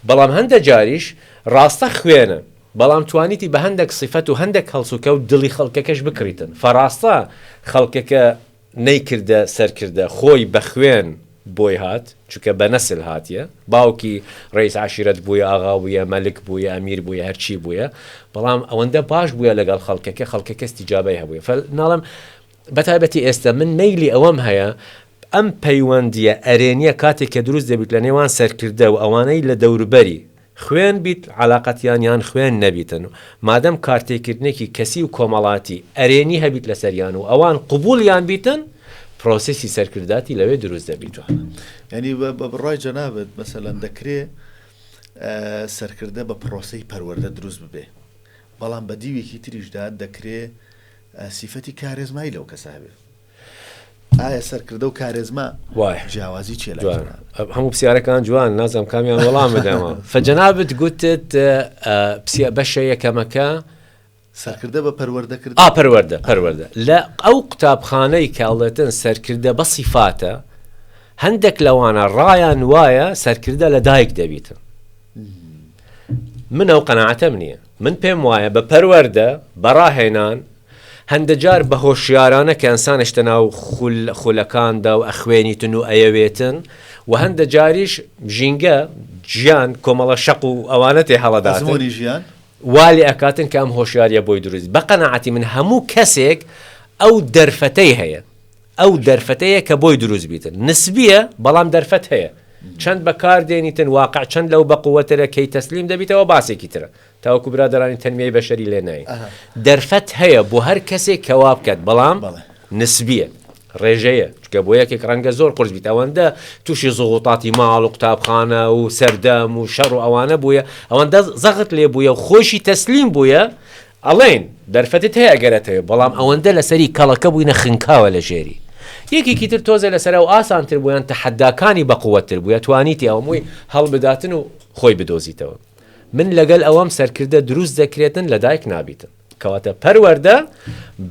بەڵام هەندە جاریش ڕاستە خوێنە بەڵام توانیتی بە هەندێک سیفەت و هەندێک هەڵسوکە و دڵی خەڵکەکەش بکڕیتن فەڕاستە خەڵکەکە نەیکردە سەرکردە خۆی بە خوێن بۆی هات چونکە بە نەسل هاتیە باوکی ڕئیس عشیرەت بووە ئاغا بووە مەلک بووە ئەمیر بووە هەرچی بووە بەڵام ئەوەندە باش بووە لەگەڵ خەڵکەکە استیجابەی هەبووە ناڵم بەتایبەتی ئێستا من مەیلی ئەوەم هەیە ئەم پەیوەندیە ئەرێنیە کاتێک کە دروست دەبیت لە نێوان سەرکردە و ئەوانەی لە دەوروبەری خوێن بیت علاقەتیان خوێن نەبیتن و مادەم کارتێکردنێکی کەسی و کۆمەڵاتی ئەرێنی هەبیت لە سەریان و ئەوان قبولیان بیتن پرۆسەسی سەرکرداتی لەوێ دروست دەبیت ینی بە بڕای جەنابەت مەسەلەن دەکرێت سەرکردە بە پرۆسەی پەروەردە دروست ببێ بەڵام بە دیوێکی تریشدا دەکرێت سیفەتی کارێزمایی لەو کەسابێ ئایا سەرکردە و کارێزما جیاوازی چێ هەموو پرسیارەکان جوان نازم کامیان وەڵام بدەمە فەجەنابەت گوتت بەشە یەکەمەکە سەرکردە بە پەروەردەکرد پەروەردە لە ئەو قوتابخانەی کاڵێتن سەرکردە بە سیفاتە هەندێک لەوانە ڕایان وایە سەرکردە لە دایک دەبیتن من ئەو قەناعەتەم نییە من پێم وایە بە پەروەردە بەڕاهێنان هەندە جار بە هۆشیارانە کە ئەنسانشتە ناو خولەکاندا و ئەخوێنیتن و ئەیەوێتن و هەندە جاریش ژینگە گیان کۆمەڵە شەق و ئەوانە تێ هەڵەداتن ژیان والی ئەکاتن کە ئەم هۆشیاریە بۆی دروست بە قەناعەتی من هەموو کەسێک ئەو دەرفەتەی هەیە ئەو دەرفەتەیە کە بۆی دروست بیتن نسبیە بەڵام دەرفەت هەیە چەند بەکار دێنیتن واقع چەند لەو بەقووەترە کەی تەسلیم دەبیتەوە باسێکی ترە تاوەکو برادەرانی تەنمیای بەشەری لێ نایە دەرفەت هەیە بۆ هەر کەسێک کەوا بکات بەڵام نسبیە ڕێژەیە چکە بۆ یەکێک ڕەنگە زۆر قورس بیت ئەوەندە تووشی زغوتاتی ماڵ و قوتابخانە و سەردەم و شەڕ و ئەوانە بووە ئەوەندە زەغت لێ بووە و خۆشی تەسلیم بووە ئەڵێن دەرفەتت هەیە ئەگەرەتەوە بەڵام ئەوەندە لەسەری کەڵەکە بووینە خنکاوە لە ژێری یەکێکی تر تۆزە لەسەر و ئاسانتر بوویان تەحەداکانی بەقووەتر بووە توانیتی ئەومووی هەڵبداتن و خۆی بدۆزیتەوە من لەگەل ئەوەم سەرکردە دروست دەکرێتن لە دایک نابیتن کەواتە پەروەردە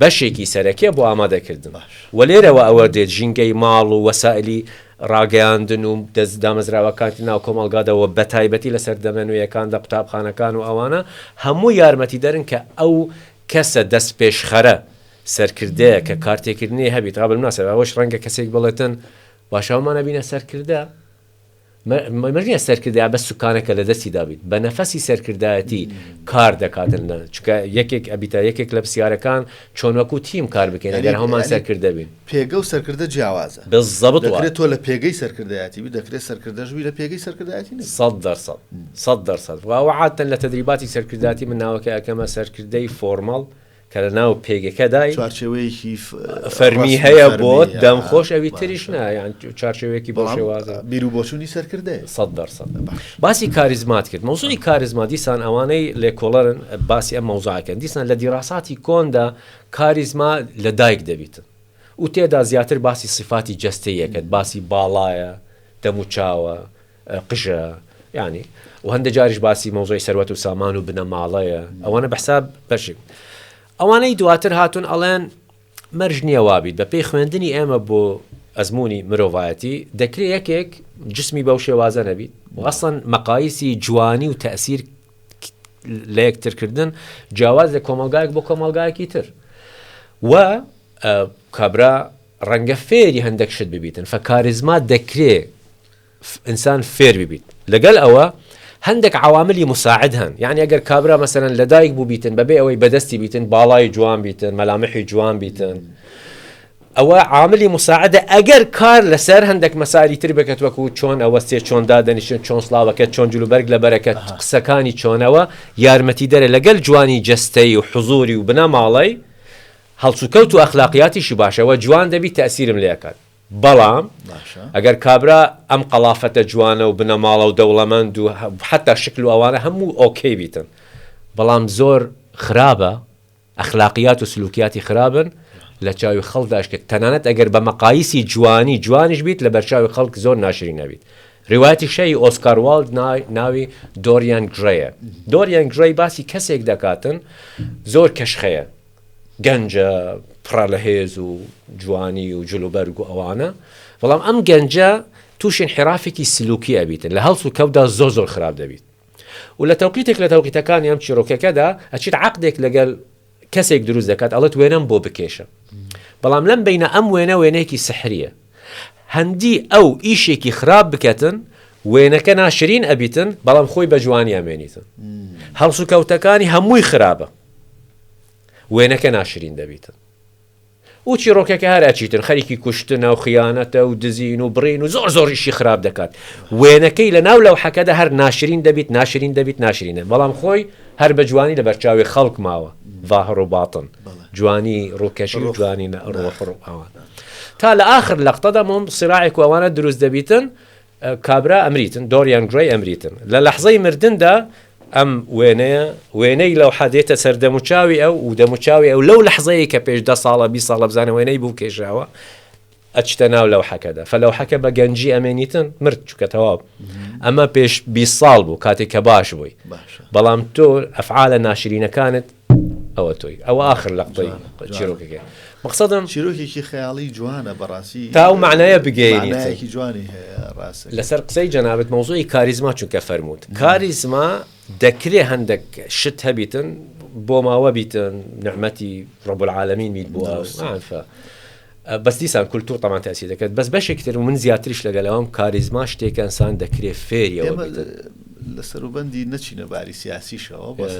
بەشێکی سەرەکیە بۆ ئامادەکردن و لێرەوە ئەوە دێت ژینگەی ماڵ و وەسائلی ڕاگەیاندن و دەست دامەزراوەکانی ناو کۆمەڵگادەوە بە تایبەتی لەسەر دەمەنوویەکاندا قوتابخانەکان و ئەوانە هەموو یارمەتی دەرن کە ئەو کەسە دەست پێشخەرە سەرکردەیە کە کارتێکردنی هەبیت قابل ناسە ئەوەش ڕەنگە کەسێک بڵێتن باشەوەمانە بینە سەرکردە مەرجە سەرکردە بە سوکانەکە لە دەستی دابیت بە نەفەسی سەرکردایەتی کار دەکاتن چکە یەکێک ئەبیتە یەکێک لە پرسیارەکان چۆن وەکو تیم کار بکەین ئەگەر هەمان سەرکردە بین پێگە و سەرکردە جیاوازە بالضبط دەکرێت تۆ لە پێگەی سەرکردایەتی دەکرێت سەرکردەژوی لە پێگەی سەرکردایەتی 100% وعادتن لە تدریباتی سەرکردایەتی من ناوەکە ئەکەمە سەرکردەی فۆرمەڵ کە لە ناو پێگەکەدای چارچێوەیەکی فەرمی هەیە بۆ دەمخۆش ئەوی تریش نایان چارچێوەیەکی بۆ شێوازە بیر و بۆچوونی سەرکردەیە 100% باسی کاریزمات کرد مەوزوعی کاریزما دیسان ئەوانەی لێکۆڵەرن باسی ئەم مەوزوعەکەن دیسان لە دیراساتی کۆندا کاریزما لە دایک دەبیتن و تێدا زیاتر باسی صفاتی جەستەیەکەت باسی باڵایە دەموچاوە قژە یعنی و هەندە جاریش باسی مەوزوعی سەروەت و سامان و بنەماڵەیە ئەوانە بەحساب بەشێک ئەوانەی دواتر هاتون ئەڵێن مەرج نییە وابیت بە پێی خوێندنی ئێمە بۆ ئەزمموی مرۆڤایەتی دەکرێت یەکێک جسمی بەو شێوازە نەبیت وەسڵەن مەقایسی جوانی و تەئسیر لە یەکترکردن جیاواز لە کۆمەلگایەک بۆ کۆمەلگایەکی تر و کابرا ڕەنگە فێری هەندێک شت ببیتن فکاریزما دەکرێت ئینسان فێر ببیت لەگەڵ ئەوە هەندێک عواملی مساعد هەن یعنی ئەگەر کابرا مەسەرەن لە دایک بوو بیتن بەبێ ئەوەی بەدەستی بیتن باڵای جوان بیتن مەلامحی جوان بیتن ئەوە عاملی مساعدە ئەگەر کار لەسەر هەندێک مەساری تر بکەت وەکو چۆن ئەوە سێ چۆن دادەنیشن چۆن سڵاوەکەت چۆن جلوبەرگ لە بەرەکەت قسەکانی چۆنەوە یارمەتی دەرە لەگەل جوانی جەستەی و حزوری و بنەماڵی هەڵسوکەوت و ئەخلاقیاتیشی باشەوە جوان دەبی تەئسیرم لێکات بەڵام ئەگەر کابرا ئەم قەڵافەتە جوانە و بنەماڵە و دەوڵەمەند و حتا شکل و ئەوانە هەموو ئۆکەی بیتن بەڵام زۆر خراپە ئەخلاقیات و سلوکیاتی خراپن لە چاوی خەڵداش کە تەنانەت ئەگەر بە مەقایسی جوانیش بیت لە بەرچاوی خەڵک زۆر ناشرین نەبیت ڕیواەتی شەی ئۆسکار والد ناوی دۆریان گرەیە دۆریان گرەی باسی کەسێک دەکاتن زۆر کەشخەیە گەنجە پڕە لە هێز و جوانی و جلوبەرگ و ئەوانە بەڵام ئەم گەنجە تووشین حرافێکی سلوکی ئەبیتن لە هەڵس و کەودا زۆر خراپ دەبیت و لە تەوقیتێک لە تەوقیتەکانی ئەم چیرۆکەکەدا ئەچیت عەقدێک لەگەل کەسێک دروست دەکات ئەڵێت وێنەم بۆ بکێشە بەڵام لەم بینە ئەم وێنەیەکی سحریە هەندی ئەو ئیشێکی خراپ بکەتن وێنەکە ناشرین ئەبیتن بەڵام خۆی بە جوانی ئەمێنیتن هەڵس و کەوتەکانی هەمووی خراپە وێنەکە ناشرین دەبیتن و چیرۆکەکە هەر ئەچیتن خەریکی کوشتنە و خیانەتە و دزین و بڕین و زۆریشی خراپ دەکات وێنەکەی لە ناو لەو حەکەدا هەر ناشرین دەبیت ناشرینە بەڵام خۆی هەر بە جوانی لە بەرچاوی خەڵک ماوە ظاهر و باتن جوانی ڕووکەشی و جوانی ڕۆح ئەوان تا لە آخر لەقتەدا مۆم سراعێک و ئەوانە دروست دەبیتن کابرا ئەمریتن دۆریان گرەی ئەمریتن لە لەحزەی مردندا ئەم وێنەی لەو حەدێتە سەر دەموچاوی ئەو و دەموچاوی ئەو لەو لەحزەیە کە پێش 10 ساڵە 20 ساڵە بزانە وێنەی بوو کێشاوە ئەچتە ناو لەو حەکەدا فەلەو حەکە بە گەنجی ئەمێنیتن مرد چکە تەواو ئەمە پێش 20 ساڵ بوو کاتێک کە باش بووی بەڵام تۆ ئەفعالە ناشرینەکانت ئەوە تۆی ئەوە آخر لەقتەی چیرۆکەکە مقصدم چیرۆکێکی خەیاڵی جوانە بەڕاستی تا و معنایە بگەیەنیتێکی جوانی هەیە ڕاست لەسەر قسەی جەنابەت مەوزوعی کاریزما چونکە فەرمووت کاریزما دەکرێ هەندێک شت هەبیتن بۆ ماوە بیتن نعمەتی ڕب العالمین بیت بووە بەس دیسان کولتور طبعا تأثیر دەکات بەس بەشێکتر و من زیاتریش لەگەڵەوەم کاریزما شتێکە ئینسان دەکرێت فێریەوە لە سەروبەندی نەچینە باری سیاسیشەوە بەس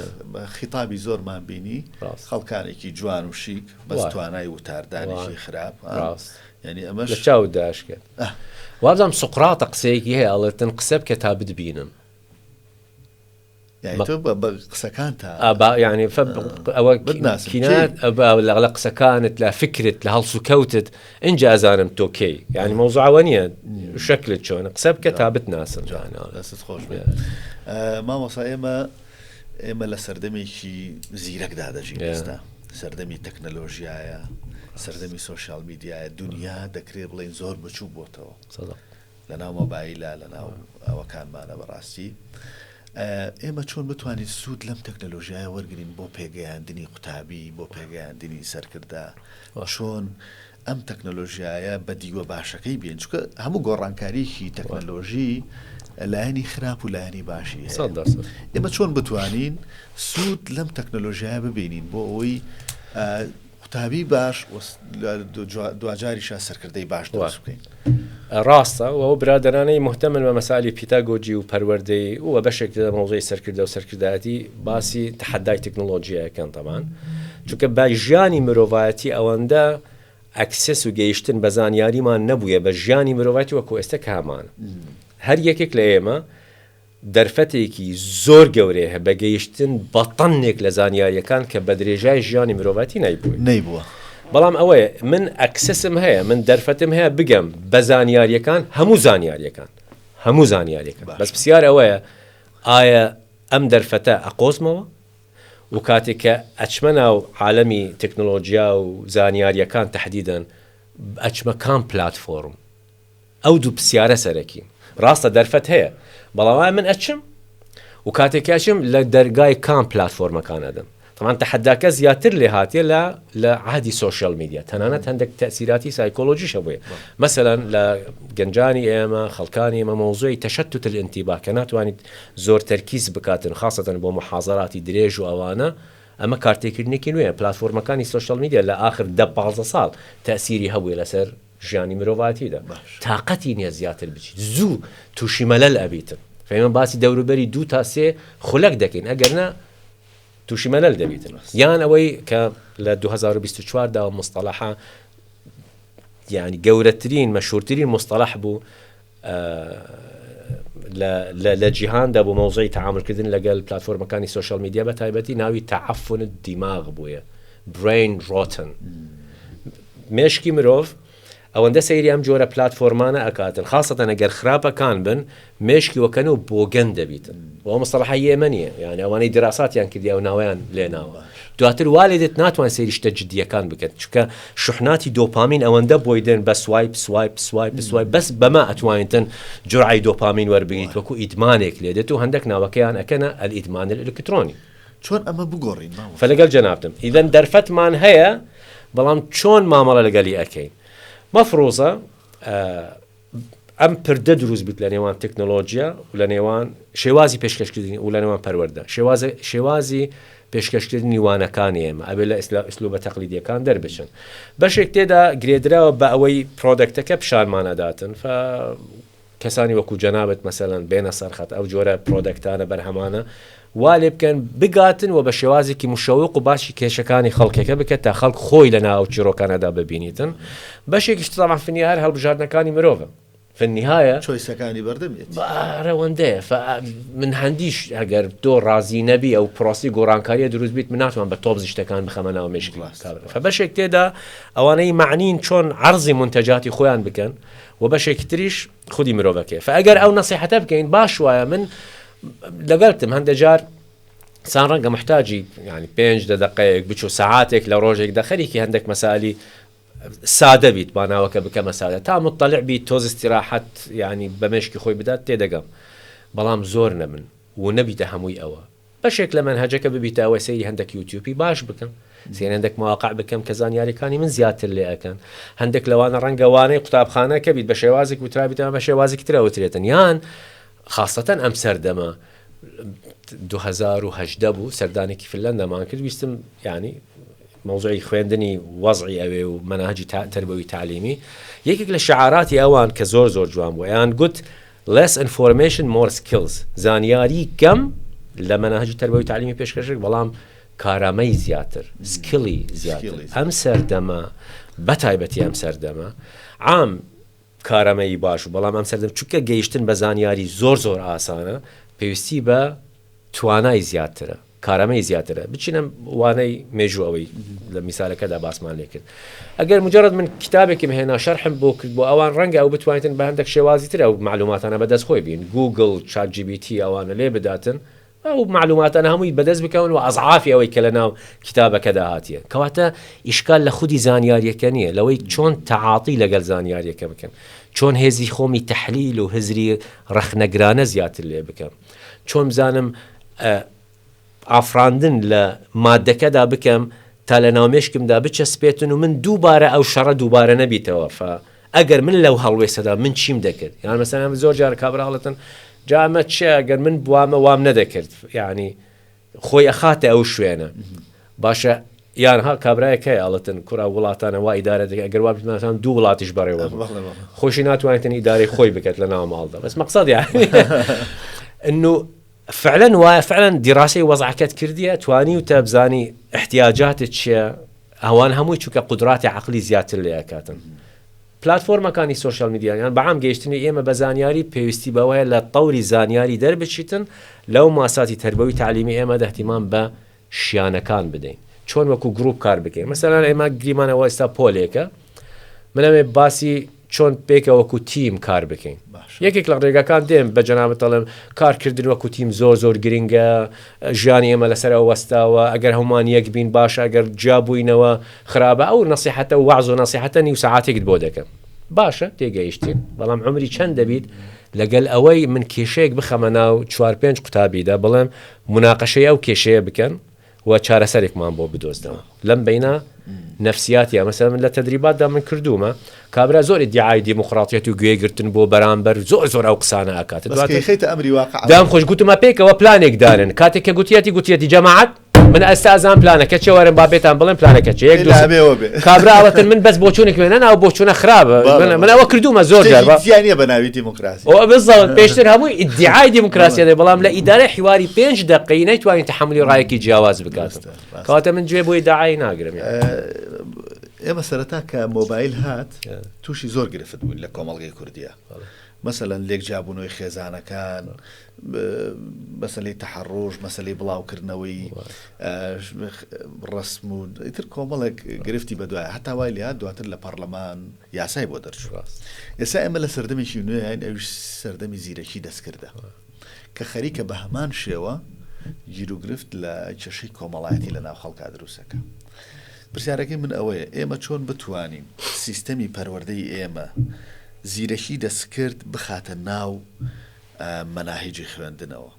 خیتابی زۆرمان بینی خەڵکانێکی جوان و شیک بەس توانای وتاردانێکی خراپ یعنی ئەمەش لە چاو داشکرد وابزانم سقراطە قسەیەکی هەیە ئەڵێتن قسە بکە تا بتبینم يعني تو بقصكان تا يعني أو كينات أو قصكانت لا فكرت لها سكوتت إن جازانم توكي يعني موضوع ونية شكلت شون قصب كتابت ناس يعني لا تخوش ما وصا إما لسردمي شي زيرك ده جينستا سردمي تكنولوجيا سردمي سوشيال ميديا الدنيا دكري بلين زور بتشوف بوتو صدق لنا موبايلا لنا أو كان معنا براستي ئێمە چۆن بتوانین سوود لەم تەکنەلۆژیایە وەرگین بۆ پێگەیاندنی قوتابی بۆ پێگەیاندنی سەرکردا چۆن ئەم تەکنەلۆژیایە بە دیوە باشەکەی بێن چونکە هەموو گۆڕانکاریکی تەکنەلۆژی لایەنی خراپ و لایەنی باشی هەیە ئێمە چۆن بتوانین سوود لەم تەکنەلۆژیایە ببینین بۆ ئەوەی قوتابی باش دوجاریشە سەرکردەی باش دروست بکەین ڕاستە و برادرانەی محتەمل بە مەسالی پیتاگۆجی و پەروەردەی و بەشێک لە مەوزەی سەرکردە و سەرکردایەتی باسی تەحەدای تەکنۆلۆژیەکەن تەمان چونکە بە ژیانی مرۆڤایەتی ئەوەندە ئەکسس و گەیشتن بە زانیاریمان نەبووە بە ژیانی مرۆڤایەتی وەکو ئێستا کامانە هەر یەکێک لە ئێمە دەرفەتێکی زۆر گەورەیە هەیە بە گەیشتن بە تەنێک لە زانیاریەکان کە بە درێژای ژیانی مرۆڤایەتی نەیبووە بەڵام ئەوەیە من ئەکسسم هەیە من دەرفەتم هەیە بگەم بە زانیاریەکان هەموو زانیاریەکان بەس پرسیار ئەوەیە ئایا ئەم دەرفەتە ئەقۆزمەوە و کاتێک کە ئەچمە ناو عالەمی تەکنۆلۆژیا و زانیاریەکان تەحدیدەن ئەچمە کام پلاتفۆرم ئەو دوو پرسیارە سەرەکی ڕاستە دەرفەت هەیە بەڵام من ئەچم و کاتێک ئەچم لە دەرگای کام پلاتفۆرمەکانەدەم طبعا تحداکە زیاتر لێ هاتیە لە عهدی سوشیال میدیا تەنانەت هەندێک تەسیراتی سایکۆلۆژیش هەبووە مثلا لە گەنجانی ئێمە خەڵکانی ئێمە مەوزوعی تەشەتت الانتیباه کە ناتوانیت زۆر تەرکیز بکاتن خاصەتەن بۆ محاضراتی درێژ و ئەوانە ئەمە کارتێکردنێکی نوێیە پلاتفۆرمەکانی سوشیال میدیا لە ئاخر 10-15 ساڵ تەسیری هەبووە لەسەر ژیانی مرۆڤایەتیدا تااقەتی نییە زیاتر بچیت زوو تووشی مەلەل ئەبیتن فەیمە باسی دەوروبەری 2 تا 3 خولەک دەکەین ئەگەرنە تووشی مەلەل دەبیتن یان ئەوەی کە لە 2024 دا مستەلاحە یعنی گەورەترین مەشهورترین مستەلاح بوو لە جیهاندا بۆ مەوزەی تەعاملکردن لەگەڵ پلاتفۆرمەکانی سوشیال میدیا بە تایبەتی ناوی تەعەفن الدیماغ بووە برین ڕۆتن مێشکی مرۆڤ ئەوەندە سەیری ئەم جۆرە پلاتفۆرمانە ئەکاتن خاصەتەن ئەگەر خراپەکان بن مێشکی وەکەنە و بۆگەن دەبیتن ئەوە مستەلاحی ئێمە نییە یعنی ئەوانەی دراساتیان کردیا و ناویان لێناوە دواتر والێدت ناتوان سەیری شتە جدیەکان بکەن چونکە شحناتی دۆپامین ئەوەندە بۆی دێن بە سوایپ بەس بەما ئەتوانیتن جورعی دۆپامین وەربگریت وەکو ئیدمانێک لێدێت و هەندێک ناوەکەیان ئەکەنە ئەلئیدمان الئلکترۆنی چۆن ئەمە بگۆڕین فلەگەڵ جەنابتم ئیدەن دەرفەتمان هەیە بەڵام چۆن مامەڵە لەگەڵی ئەکەین مەفرۆزە ئەم پردە دروست بیت لە نێوان تەکنۆلۆژیا و لە نێوان شێوازی پێشکەشکردنی و لە نێوان پەروەردە شێوازی پێشکەشکردنی وانەکانی ئێمە ئەبێ لە ئیسلوبە تەقلیدیەکان دەربچن بەشێک تێدا گرێدراوە بە ئەوەی پرۆدەکتەکە پیشانمانەداتن کەسانی وەکو جەنابەت مەسەلەن بێنە سەرخەت ئەو جۆرە پرۆدەکتانە بەرهەمانە وا لێ بکەن بگاتن و بە شێوازێکی مشەوق و باشی کێشەکانی خەڵکێکە بکە تا خەڵک خۆی لە ناو چیرۆکانەدا ببینیتن بەشێکیش تەمام فنیار هەڵبژاردنەکانی مرۆڤە فنیهایە چۆیسەکانی بەردەمێت ڕەوەندەیە من هەندیش ئەگەر تۆ ڕازی نەبی ئەو پرۆسی گۆڕانکاریە دروست بیت من ناتوان بە تۆبزی شتەکان بخەمە ناو مێشکی بەشێک تێدا ئەوانەی معنین چۆن عەرزی منتەجاتی خۆیان بکەن و بەشێکی تریش خودی مرۆڤەکەی فەگەر ئەو نەسیحەتە بکەین باش وایە من لەگەڵتم هەندێک جار سان ڕەنگە محتاجی ینی 5 دقەیەک بچوو سەعاتێک لە ڕۆژێکدا خەریکی هەندێک مەسالی سادە بیت با ناوەکە بکەمە سادە تا مطلع بیت تۆز استیراحەت ینی بە مێشکی خۆی بدات تێدەگەم بەڵام زۆر نەبن و نەبیتە هەمووی ئەوە بەشێک لە منهەجەکە ببیتە ئەوە سەیری هەندێک یوتیوبی باش بکەم سێن هەندێک مواقع بکەم کە زانیاریەکانی من زیاتر لێ ئەکەن هەندێک لەوانە ڕەنگەوانەی قوتابخانە کە بیت بە شێوازێک وترابیتەوە بە شێوازێکی ترە وترێتن یان خاصەتەن ئەم سەردەمە 2018 بوو سەردانێکی فنلەندەمان کرد ویستم ینی موضوعی خوێندنی وەزعی ئەوێ و مەناهجی تربەوی تعلیمی یەکێک لە شعاراتی ئەوان کە زۆر جوان بووە یان گوت less information more skills زانیاری کەم لە مەناهجی تربەوی تعلیمی پێشکەشێک بەڵام کارامەی زیاتر سکیلی زیاتر ئەم سەردەمە بەتایبەتی ئەم سەردەمە عام کارامەی باش و بەڵام ئەم سەردەم چونکە گەیشتن بە زانیاری زۆر ئاسانە پێویستی بە توانای زیاترە کارامەی زیاترە بچینە وانەی مێژوەوەی لە میسالەکەدا باسمان لێ کرد ئەگەر مجرد من کتابێکی هێنا شەرحم بۆ کرد بۆ ئەوان ڕەنگە ئەو بتوانێتن بە هەندێک شێوازی تر ئەو معلوماتانە بەدەست خۆی بین گوگل چات جی پی تی ئەوانە لێ بداتن ئەو معلوماتانە هەمووی بەدەست بکەون و ئەزعافی ئەوەی کە لە ناو کتابەکەدا هاتیە کەواتە ئیشکال لە خودی زانیاریەکە نییە لەوەی چۆن تەعاطی لەگەڵ زانیاریەکە بکەم چۆن هێزی خۆمی تەحلیل و هزری ڕەخنەگرانە زیاتر لێ بکەم چۆن بزانم ئافراندن لە مادەکەدا بکەم تا لە ناومێشکمدا بچەسپێتن و من دووبارە ئەو شەڕە دووبارە نەبیتەوە ئەگەر من لەو هەڵوێستەدا من چیم دەکرد یان مەسەلەن زۆر جار کابراڵەتن جامە چێ ئەگەر من بوامە وام نەدەکرد یعنی خۆی ئەخاتە ئەو شوێنە باشە یانها کابراایەکەی ئاڵەتن کوڕا وڵاتانە وا ئیدارە دەکە ئەگەر وا بتوانێتان دوو وڵاتیش بەڕێوە خۆشی ناتوانێتن ئیدارەی خۆی بکات لە ناو ماڵدا بەس مەقسەد یعنی إنه فعلا دراسة وضعكت كردية تواني وتبزاني احتياجات الشيء هوان هموي چوكا قدرات عقلي زيادة اللي أكاتن بلاتفورما كاني سوشيال ميديا يعني بعام جيشتني إيما بزانياري بيوستي بوايا لطوري زانياري درب الشيتن لو ماساتي تربوي تعليمي إيما ده اهتمام بشيانة كان بدين چون وكو جروب كار بكين مثلا إيما قريمانا واستا بوليكا منامي باسي چۆن پێکە وەکو تیم کار بکەین یەکێک لە ڕێگەکان دێم بە جەنابەتەڵم کارکردن وەکو تیم زۆر گرنگە ژیانی ئێمە لەسەرەوە وەستاوە ئەگەر هەمومان یەک بین باشە ئەگەر جابووینەوە خراپە ئەو نەسیحەتە و وعز و نەسیحەتە نیو سەعاتێکت بۆ دەکەم باشە تێگەیشتین بەڵام عمری چەند دەبیت لەگەل ئەوەی من کێشەیەک بخەمە ناو 4-5 قوتابیدا بڵێم مناقەشەی ئەو کێشەیە بکەن و چارەسەرێکمان بۆ بدۆزنەوە لەم بینە نفسیاتیە مەسەلەن من لە تەدریباتدا من کردومە کابرا زۆر ئیدعای دیموکراتیەت و گوێگرتن بۆ بەرامبەر زۆر ئەو قسانە ئاکات دام خۆش گوتمە پێکەوە پلانێک دارن کاتێک کە گوتیەتی جەماعەت من ئەستازان پلانەکە چێ وەرن بابێتان بڵێن پلانەکە چ کابراوەتن من بەس بۆچوونێک وێنە ناو بۆچوونە خراپە من ئەوە کردومە زۆر جار بە ناوی دیموکراسی بزڵ پێشتر هەمووی ئیدعای دیموکراسیە دێ بەڵام لە ئیدارە حیواری 5 دقیقەی نەیتوانین تەحملی ڕایەکی جیاواز بکات کەواتە من گوێ بۆ ئیدعای ناگرم ئێمە سەرەتا کە مۆبایل هات تووشی زۆر گرفت بووین لە کۆمەڵگەی کوردیە مەسەلەن لێک جابوونەوەی خێزانەکان مەسەلەی تەحەڕۆژ مەسەلەی بڵاوکردنەوەی ڕسم و ئیتر کۆمەڵێک گرفتی بەدوایە هەتا وای لێهات دواتر لە پەرلەمان یاسای بۆ دەرچوو ئێستا ئێمە لە سەردەمێکی نوێیان ئەوش سەردەمی زیرەکی دەستکردە کە خەریکە بە هەمان شێوە گیر و گرفت لە کێشەی کۆمەڵایەتی لە ناو خەڵکا دروستەکە پرسیارەکەی من ئەوەیە ئێمە چۆن بتوانین سیستەمی پەروەردەی ئێمە زیرەکی دەستکرد بخاتە ناو مەناهیجی خوێندنەوە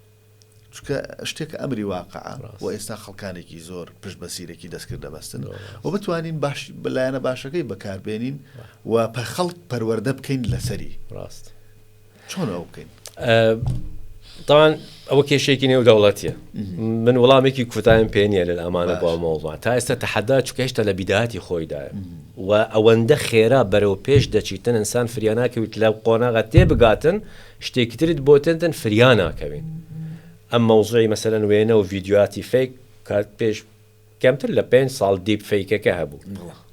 چونکە شتێکە ئەمری واقعە و ئێستا خەڵکانێکی زۆر پشت بە سیرەکی دەستکرد دەبەستن و بتوانین بەلایەنە باشەکەی بەکاربێنین و خەڵک پەروەردە بکەین لەسەری ڕاست چۆن ئەو بکەین طبعا ئەوە کێشێکی نێو دەوڵەتیە من وەڵامێکی کوتایم پێ نییە لە ئەمانە بۆ مەوڵوع تا ئێستا تەحەدا چونکە هێشتا لە بیداەتی خۆیدایە و ئەوەندە خێرا بەرەو پێش دەچیتن ئینسان فریاناکەویت لە قۆناغا تێبگاتن شتێکی ترت بۆتن فریاناکەوین ئەم مەوزوعی مەسەلەن وێنە و ڤیدیۆاتی فیک کات پێش کەمتر لە 5 ساڵ دیپ فیکەکە هەبوو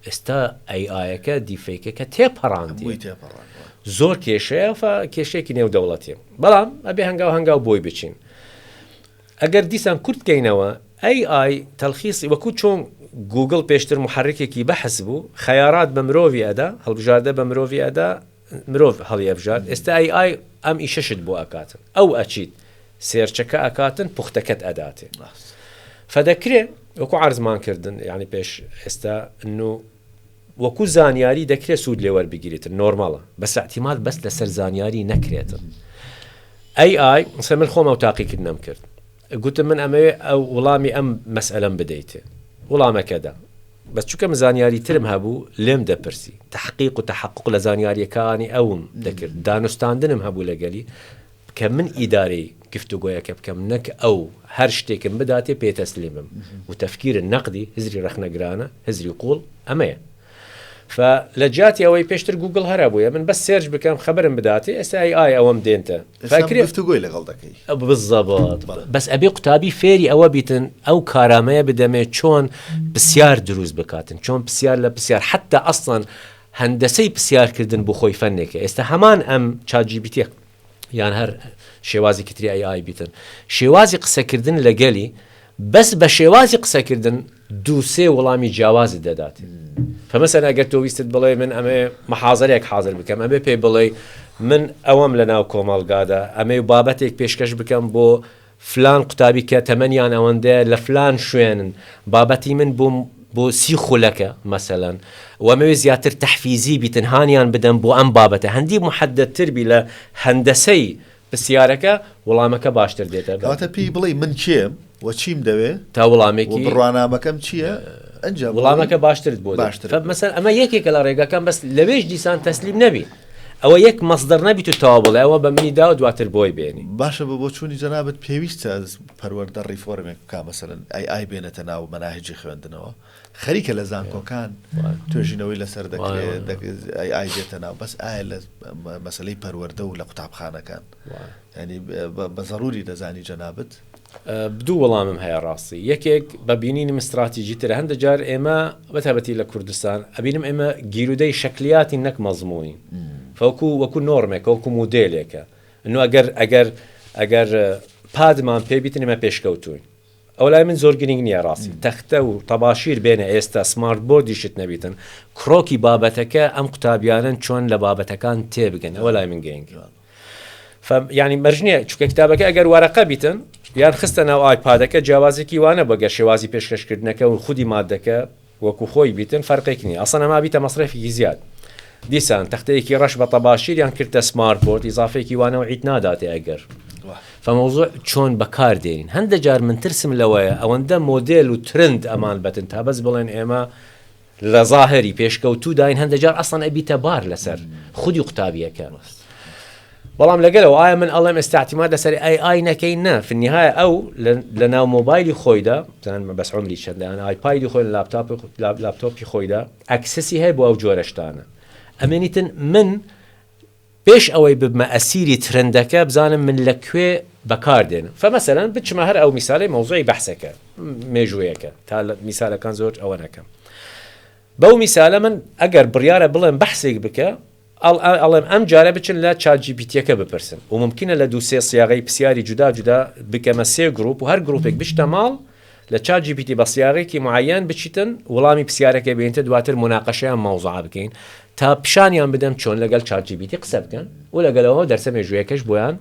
ئێستا ئایەکە دیفیکەکە تێپەڕاندی زۆر کێشەیە کێشێکی نێو دەوڵەتیە بەڵام ئەبێ هەنگاو بۆی بچین ئەگەر دیسان کورت بکەینەوە AI تەلخیصی وەکو چۆن گوگل پێشتر محرکێکی بەحث بوو خەیارات بە مرۆڤی ئەدا هەڵبژاردە بە مرۆڤی ئەدا مرۆڤ هەڵی ئەبژارد ئێستا AI ئەم ئیشەشت بۆ ئەکاتن ئەو ئەچیت سێرچەکە ئەکاتن پوختەکەت ئەداتێ فەدەکرێ وەکو عەرزمان کردن یعنی پێش ئێستا وەکو زانیاری دەکرێت سوود لێوە بگیرێتن نۆرماڵە بەس احتیمال بەس لەسەر زانیاری نەکرێتن AI مثلا من خۆم ئەو تاقیکردنم کرد گوتم من ئەمەوێ ئەو وڵامی ئەم مەسئلەم بدەیتێ وڵامەکەدا بەس چونکە من زانیاری ترم هەبوو لێم دەپرسی تحقیق و تحقق لە زانیاریەکانی ئەوم دەکرد دانوستاندنم هەبوو لەگەلی کە من ئیدارەی گفتوگۆیەکە بکەم نەک ئەو هەر شتێکم بداتێ پێ تەسلیمم و تەفکیرە نەقدی هزری ڕەخنەگرانە هزری قوڵ ئەمەیە فلە جاتی ئەوەی پێشتر گوگل هەرا بووە من بەس سێرچ بکەم خەبرم بداتێ ئێستا ئای ئەوەم دێنتە گفتوگۆی لەگەڵ دەکەی بالضبط بەس ئەبێ قوتابی فێری ئەوە بیتن ئەو کارامەیە بدەمێت چۆن پرسیار دروست بکاتن چۆن پرسیار لە پرسیار حتا ئەسڵەن هەندەسەی پرسیارکردن بۆ خۆی فەنێکە ئێستا هەمان ئەم چاجیبیتە یان هەر شێوازی کتری ئای بیتن شێوازی قسەکردن لەگەلی بەس بە شێوازی قسەکردن دووسێ وەڵامی جیاوازی دەدات فمەسەن ئەگەر تۆ ویستت بڵێ من ئەمێ مەحازەرێک حاضر بکەم ئەمێ پێی بڵێ من ئەوەم لە ناو کۆمەڵگادا ئەمێ بابەتێک پێشکەش بکەم بۆ فلان قوتابی کە تەمەنیان ئەوەندەیە لە فلان شوێنن بابەتی من بۆ سی خولەکە مەسەلەن وەمەوێ زیاتر تەحفیزی بیتن هانیان بدەم بۆ ئەم بابەتە هەندی محەددتربی لە هەندەسەی پرسیارەکە وەڵامەکە باشتر دێتە کەواتە پێی بڵێ من کێم و چیم دەوێ تا وەڵامێکی بڕوانامەکەم چییە ئەنجام وەڵامەکە باشترت بۆ مەسەل ئەمە یەکێکە لە ڕێگەکان بەس لەوێش دیسان تەسلیم نەبی ئەوە یەک مەصدەر نەبی تو تەواو بڵێ ئەوە بە منی دا و دواتر بۆی بێنی باشە بە بۆ چوونی جەنابەت پێویستە پەروەردە ڕیفۆرمێک بکا مەسەلەن ئای بێنێتە ناو مەناهجی خوێندنەوە خەریکە لە زانکۆکان توێژینەوەی لەسەر دەکرێت ئای بێتە ناو بەس ئایا لە مەسلەی پەروەردە و لە قوتابخانەکان ینی بە ضروری دەزانی جەنابەت دوو وەڵامم هەیە ڕاستی یەکێک بە بینینم استراتیژی ترە هەندە جار ئێمە بەتابەتی لە کوردستان ئەبینم ئێمە گیرودەی شەکلیاتی نەک مەزموعین وەکو نۆرمێکە وەکو مودێلێکە ئەگەر پادمان پێبیتن ئێمە پێشکەوتوین ئەو لای من زۆر گرنگ نییە ڕاستی تەختە و تەباشیر بێنە ئێستا سمارت بۆردی شت نەبیتن کڕۆکی بابەتەکە ئەم قوتابیانن چۆن لە بابەتەکان تێبگەن ئەوە لای من گەنگی ینی مەرجنیە چونکە کتابەکە ئەگەر وارەقە بیتن یان خستە ناو ئایپادەکە جیاوازێکی وانە بەگەر شێوازی پێشکەشکردنەکە و خودی مادەکە وەکو خۆی بیتن فەرقێک نییە ئەسڵەن ئەما بیتە مەصرفێکی زیاد دیسان تەختەیەکی ڕەش بە تەباشیریان کردە سمارت بۆرد ئیزافێکی وانەوە عید ناداتێ ئەگەر فمەوزوع چۆن بەکار دێنین هەندە جار من ترسم لەوەیە ئەوەندە مۆدێل و ترند ئەمان بەتن تا بەس بڵێن ئێمە لە ظاهری پێشکەوتوو داین هەندە جار ئەسڵەن ئەبیتە بار لەسەر خودی قوتابیەکە بەڵام لەگەلەوە ئایا من ئەڵێم ئێستاعتیماد لەسەر ئای نەکەین نە في النهاية ئەو لە ناو مۆبایلی خۆیدا بەس عمری چەندە ئایپادی خۆی لاپتۆپی خۆیدا ئەکسسی هەیە بۆ ئەو جۆرەشتانە ئەمێنیتن من پێش ئەوەی ببمە ئەسیری ترندەکە بزانم من لەکوێ بەکاردێنم فمەسەلەن بچمە هەر ئەو میساڵی مەوزوعی بەحسەکە مێژوویەکە تا میسالەکان زۆر ئەوە نەکەم بەو میسالە من ئەگەر بڕیارە بڵێم بەحسێک بکە ئەڵێم ئەم جارە بچن لە چاجیبیتیەکە بپرسن و ممکنە لە دوو سێ سیاغی پرسیاری جودا جودا بکەمە سێ گروپ و هەر گروپێک بشتە ماڵ لە چاجیبیتی بە سیاغێکی معەن بچیتن وەڵامی پرسیارەکە بێنتە دواتر مناقەشەیان مەوزوعە بکەین تا پیشانیان بدەم چۆن لەگەڵ چاجیبیتی قسە بکەن و لەگەلەوە دەرسە مێژوویەکەش بۆیان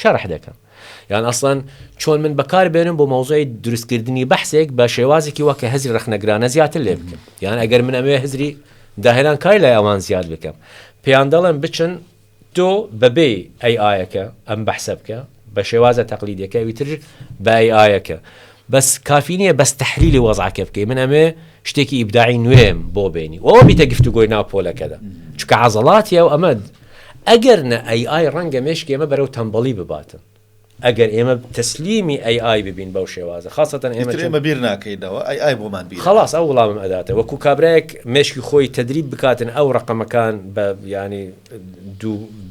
شەرح دەکەم یان ئەسڵەن چۆن من بەکار بێنم بۆ مەوزوعی دروستکردنی بەحسێک بە شێوازێکی وەکە هەزری ڕەخنەگرانە زیاتر لێ بکەم یان ئەگەر من ئەمێ هزری داهێنان کاری لای ئەوان زیاد بکەم پێیان دەڵێن بچن تۆ بەبێ ئایەکە ئەم بەحسە بکە بە شێوازە تەقلیدیەکە ویتر بە ئایەکە بەس کافی نییە بەس تەحلیلی وەزعکە بکەی من ئەمێ شتێکی ئیبداعی نوێم بۆ بێنی ئەوە بیتە گفتوگۆی ناو پۆلەکەدا چونکە عەزەڵاتی ئەو ئەمە ئەگەر نە ئای ڕەنگە مێشکی ئێمە بەرەو تەمبەڵی بباتن ئەگەر ئێمە تەسلیمی ئای ببین بەو شێوازە خاصەتەن ئێمە بیر ناکەینەوە ئای بۆمان بیر خلاص ئەو وڵامم ئەداتە وەکو کابراەک مێشکی خۆی تەدریب بکاتن ئەو ڕقەمەکان بە ینی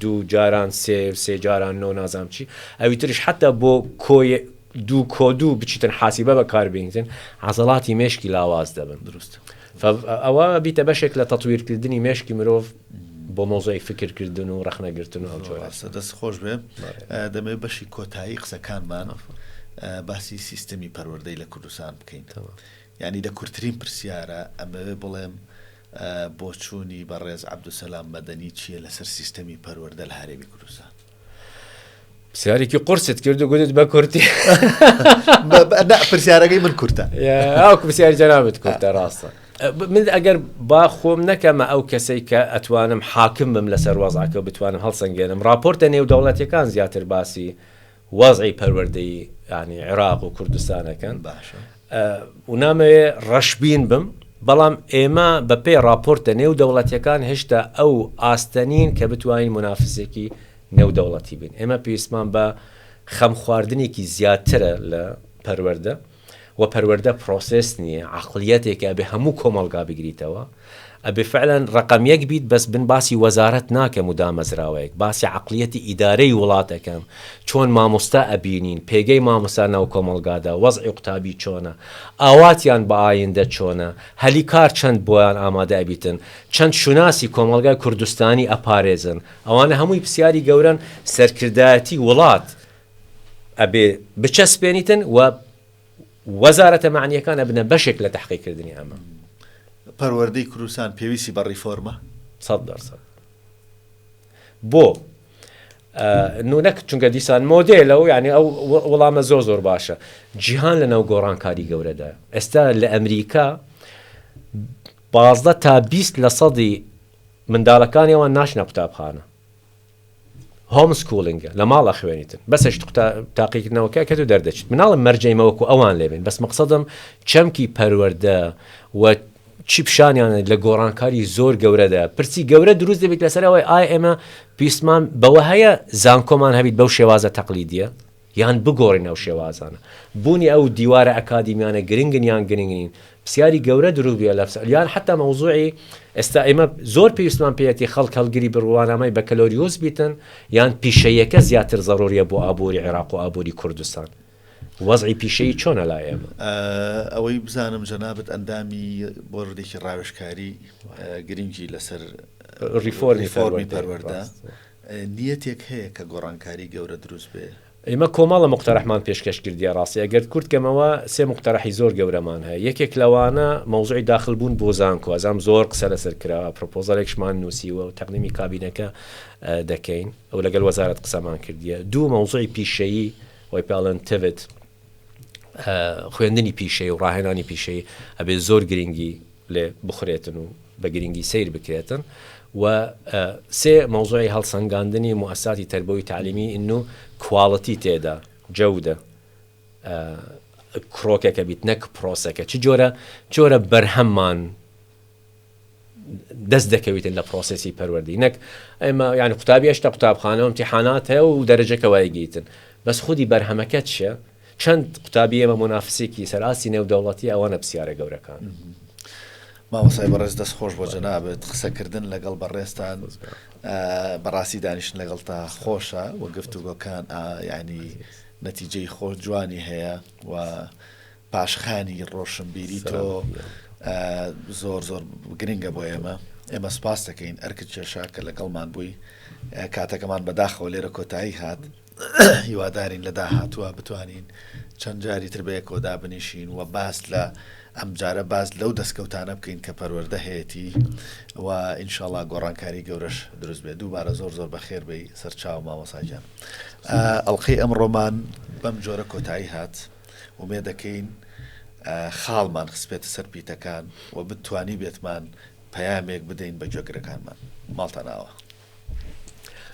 دوو جاران سێ جاران نۆ نازام چی ئەوی تریش حتا بۆ کۆی دوو کۆدوو بچیتن حاسیبە بەکاربێنیتن عەزەڵاتی مێشکی لاواز دەبن دروست ئەوە بیتە بەشێک لە تەطویرکردنی مێشکی مرۆڤ بۆ مۆزۆی فکرکردن و ڕەخنەگرتن و دەست خۆش بێ دەمێ بەشی کۆتایی قسەکانمان باسی سیستەمی پەروەردەی لە کوردستان بکەین ینی لە کورتترین پرسیارە ئەمەوێ بڵێم بۆ چوونی بەڕێز عەبدولسەلام مەدەنی چییە لەسەر سیستەمی پەروەردە لە هەرێمی کوردستان پرسیارێکی قورست کرد و گوتت بە کورتی پرسیارەکەی من کورتە ئەوکو پرسیاری جەنابەت کورتە ڕاستە من ئەگەر با خۆم نەکەمە ئەو کەسەی کە ئەتوانم حاکم بم لەسەر وەزعکە بتوانم هەڵسەنگێنم راپۆرتە نێودەوڵەتیەکان زیاتر باسی وەزعی پەروەردەی ینی عێراق و کوردستانەکەن باشە و نامەوێ ڕەشبین بم بەڵام ئێمە بە پێی راپۆرتە نێودەوڵەتیەکان هێشتا ئەو ئاستەنین کە بتوانین منافسێکی نێودەوڵەتی بین ئێمە پێویستمان بە خەم خواردنێکی زیاترە لە پەروەردە و پەروەردە پرۆسس نییە عقلیەتێکە بێ هەموو کۆمەڵگا بگریتەوە ئەبێ فعلەن ڕقم یەک بیت بەس بن باسی وەزارەت ناکەم و دامەزراوەیەک باسی عقلیەتی ئیدارەی وڵاتەکەم چۆن مامۆستا ئەبینین پێگەی مامۆستا ناو کۆمەڵگادا وەزعی قوتابی چۆنە ئاواتیان بە ئایندە چۆنە هەلی کار چەند بۆیان ئامادە ئەبیتن چەند شوناسی کۆمەڵگای کوردستانی ئەپارێزن ئەوانە هەمووی پرسیاری گەورن سەرکردایەتی وڵات ئەبێ بچەسپێنیتن و وەزارەتە معنیەکان ئەبنە بەشێک لە تەحقیقکردنی ئەمە پەروەردەی کوردستان پێویستی بە ڕیفۆرمە 100% بۆ نونەک چونکە دیسان مۆدێلە و یعنی ئەو وەڵامە زۆر باشە جیهان لە ناو گۆڕانکاری گەورەدا ئێستا لە ئەمریکا 15 تا 20% منداڵەکانیەوە ناشنە قوتابخانە هۆم سکوڵینگە لە ماڵە خوێنیتن بەسەش تاقیکردنەوەکە کە تو دەردەچیت مناڵم مەرجەیمەوەکو ئەوان لێبن بەس مەقسەدم چەمکی پەروەردە و چی پیشانیانە لە گۆڕانکاری زۆر گەورەدا پرسی گەورە دروست دەبێت لەسەرەوەی ئایا ئێمە پێویستمان بەوە هەیە زانکۆمان هەبیت بەو شێوازە تەقلیدیە یان بگۆڕین ئەو شێوازانە بوونی ئەو دیوارە ئەکادیمیانە گرنگن یان گرنگنین پرسیاری گەورە دروست بێ لە یان حتا مەوزوعی ئێستا ئێمە زۆر پێویستمان پێەتی خەڵک هەڵگری بڕوانامەی بە کەلۆریۆز بیتن یان پیشەیەکە زیاتر ضرورە بۆ ئابووری عێراق و ئابووری کوردستان وەزعی پیشەیی چۆنە لای ئێمە ئەوەی بزانم جەنابەت ئەندامی بۆ ڕێکی ڕاوێژکاری گرنگی لەسەر ریفۆرمی پەروەردە نیەتێک هەیە کە گۆڕانکاری گەورە دروست بێ ئێمە کۆمەڵە مقتەرەحمان پێشکەش کردیە ڕاستی ئەگەر کورتکەمەوە سێ مقتەرەحی زۆر گەورەمان هەیە یەکێک لەوانە مەوزوعی داخلبوون بۆ زانکۆ ئەزام زۆر قسە لەسەر کرا پرۆپۆزەڵێکشمان نووسیوە و تەقدیمی کابینەکە دەکەین ئەو لەگەڵ وەزارەت قسەمان کردیە دوو مەوزوعی پیشەیی وی پێڵەن تڤت خوێندنی پیشەی و ڕاهێنانی پیشەی ئەبێ زۆر گرنگی لێ بخورێتن و بە گرنگی سیر بکرێتن و سێ مەوزوعی هەڵسەنگاندنی موەسساتی تەربەوی تعلیمی ئین و کواڵەتی تێدا جەودە کڕۆکێکە بیت نەک پرۆسەکە چ جۆرە بەرهەممان دەست دەکەویتن لە پرۆسەسی پەروەردەی نەک ئێمە یانی قوتابی هێشتا قوتابخانە و امتیحانات هەیە و دەرەجەکە وای گیتن بەس خودی بەرهەمەکە چیە چەند قوتابی ئێمە مونافسێکی سەراسی نێودەوڵەتی ئەوانە پرسیارە گەورەکان مامۆسای بەڕێز دەست خۆش بۆ جەنابێت قسەکردن لەگەڵ بەڕێستان بەڕاستی دانیشتن لەگەڵ تا خۆشە و گفتوگۆکان ینی نەتیجەی خۆش جوانی هەیە و پاشخانی ڕۆشنبیری تۆ زۆر گرنگە بۆ ئێمە سپاس دەکەین ئەرکت کێشا کە لەگەڵمان بووی کاتەکەمان بەداخەوە لێرە کۆتایی هات هیوادارین لە داهاتووە بتوانین چەند جاری تر بەیەکەوە دابنیشین و باس لە ئەم جارە باز لەو دەستکەوتانە بکەین کە پەروەردە هەیەی و ئینشاڵڵا گۆڕانکاری گەورەش دروست بێت دووبارە زۆر بەخێر بی سەرچاو مامۆساجان ئەڵقەی ئەمڕۆمان بەم جۆرە کۆتایی هات ومێ دەکەین خاڵمان خسپێتە سەر پیتەکان و بتوانی بێتمان پەیامێک بدەین بە جۆگرەکانمان ماڵتان ناوە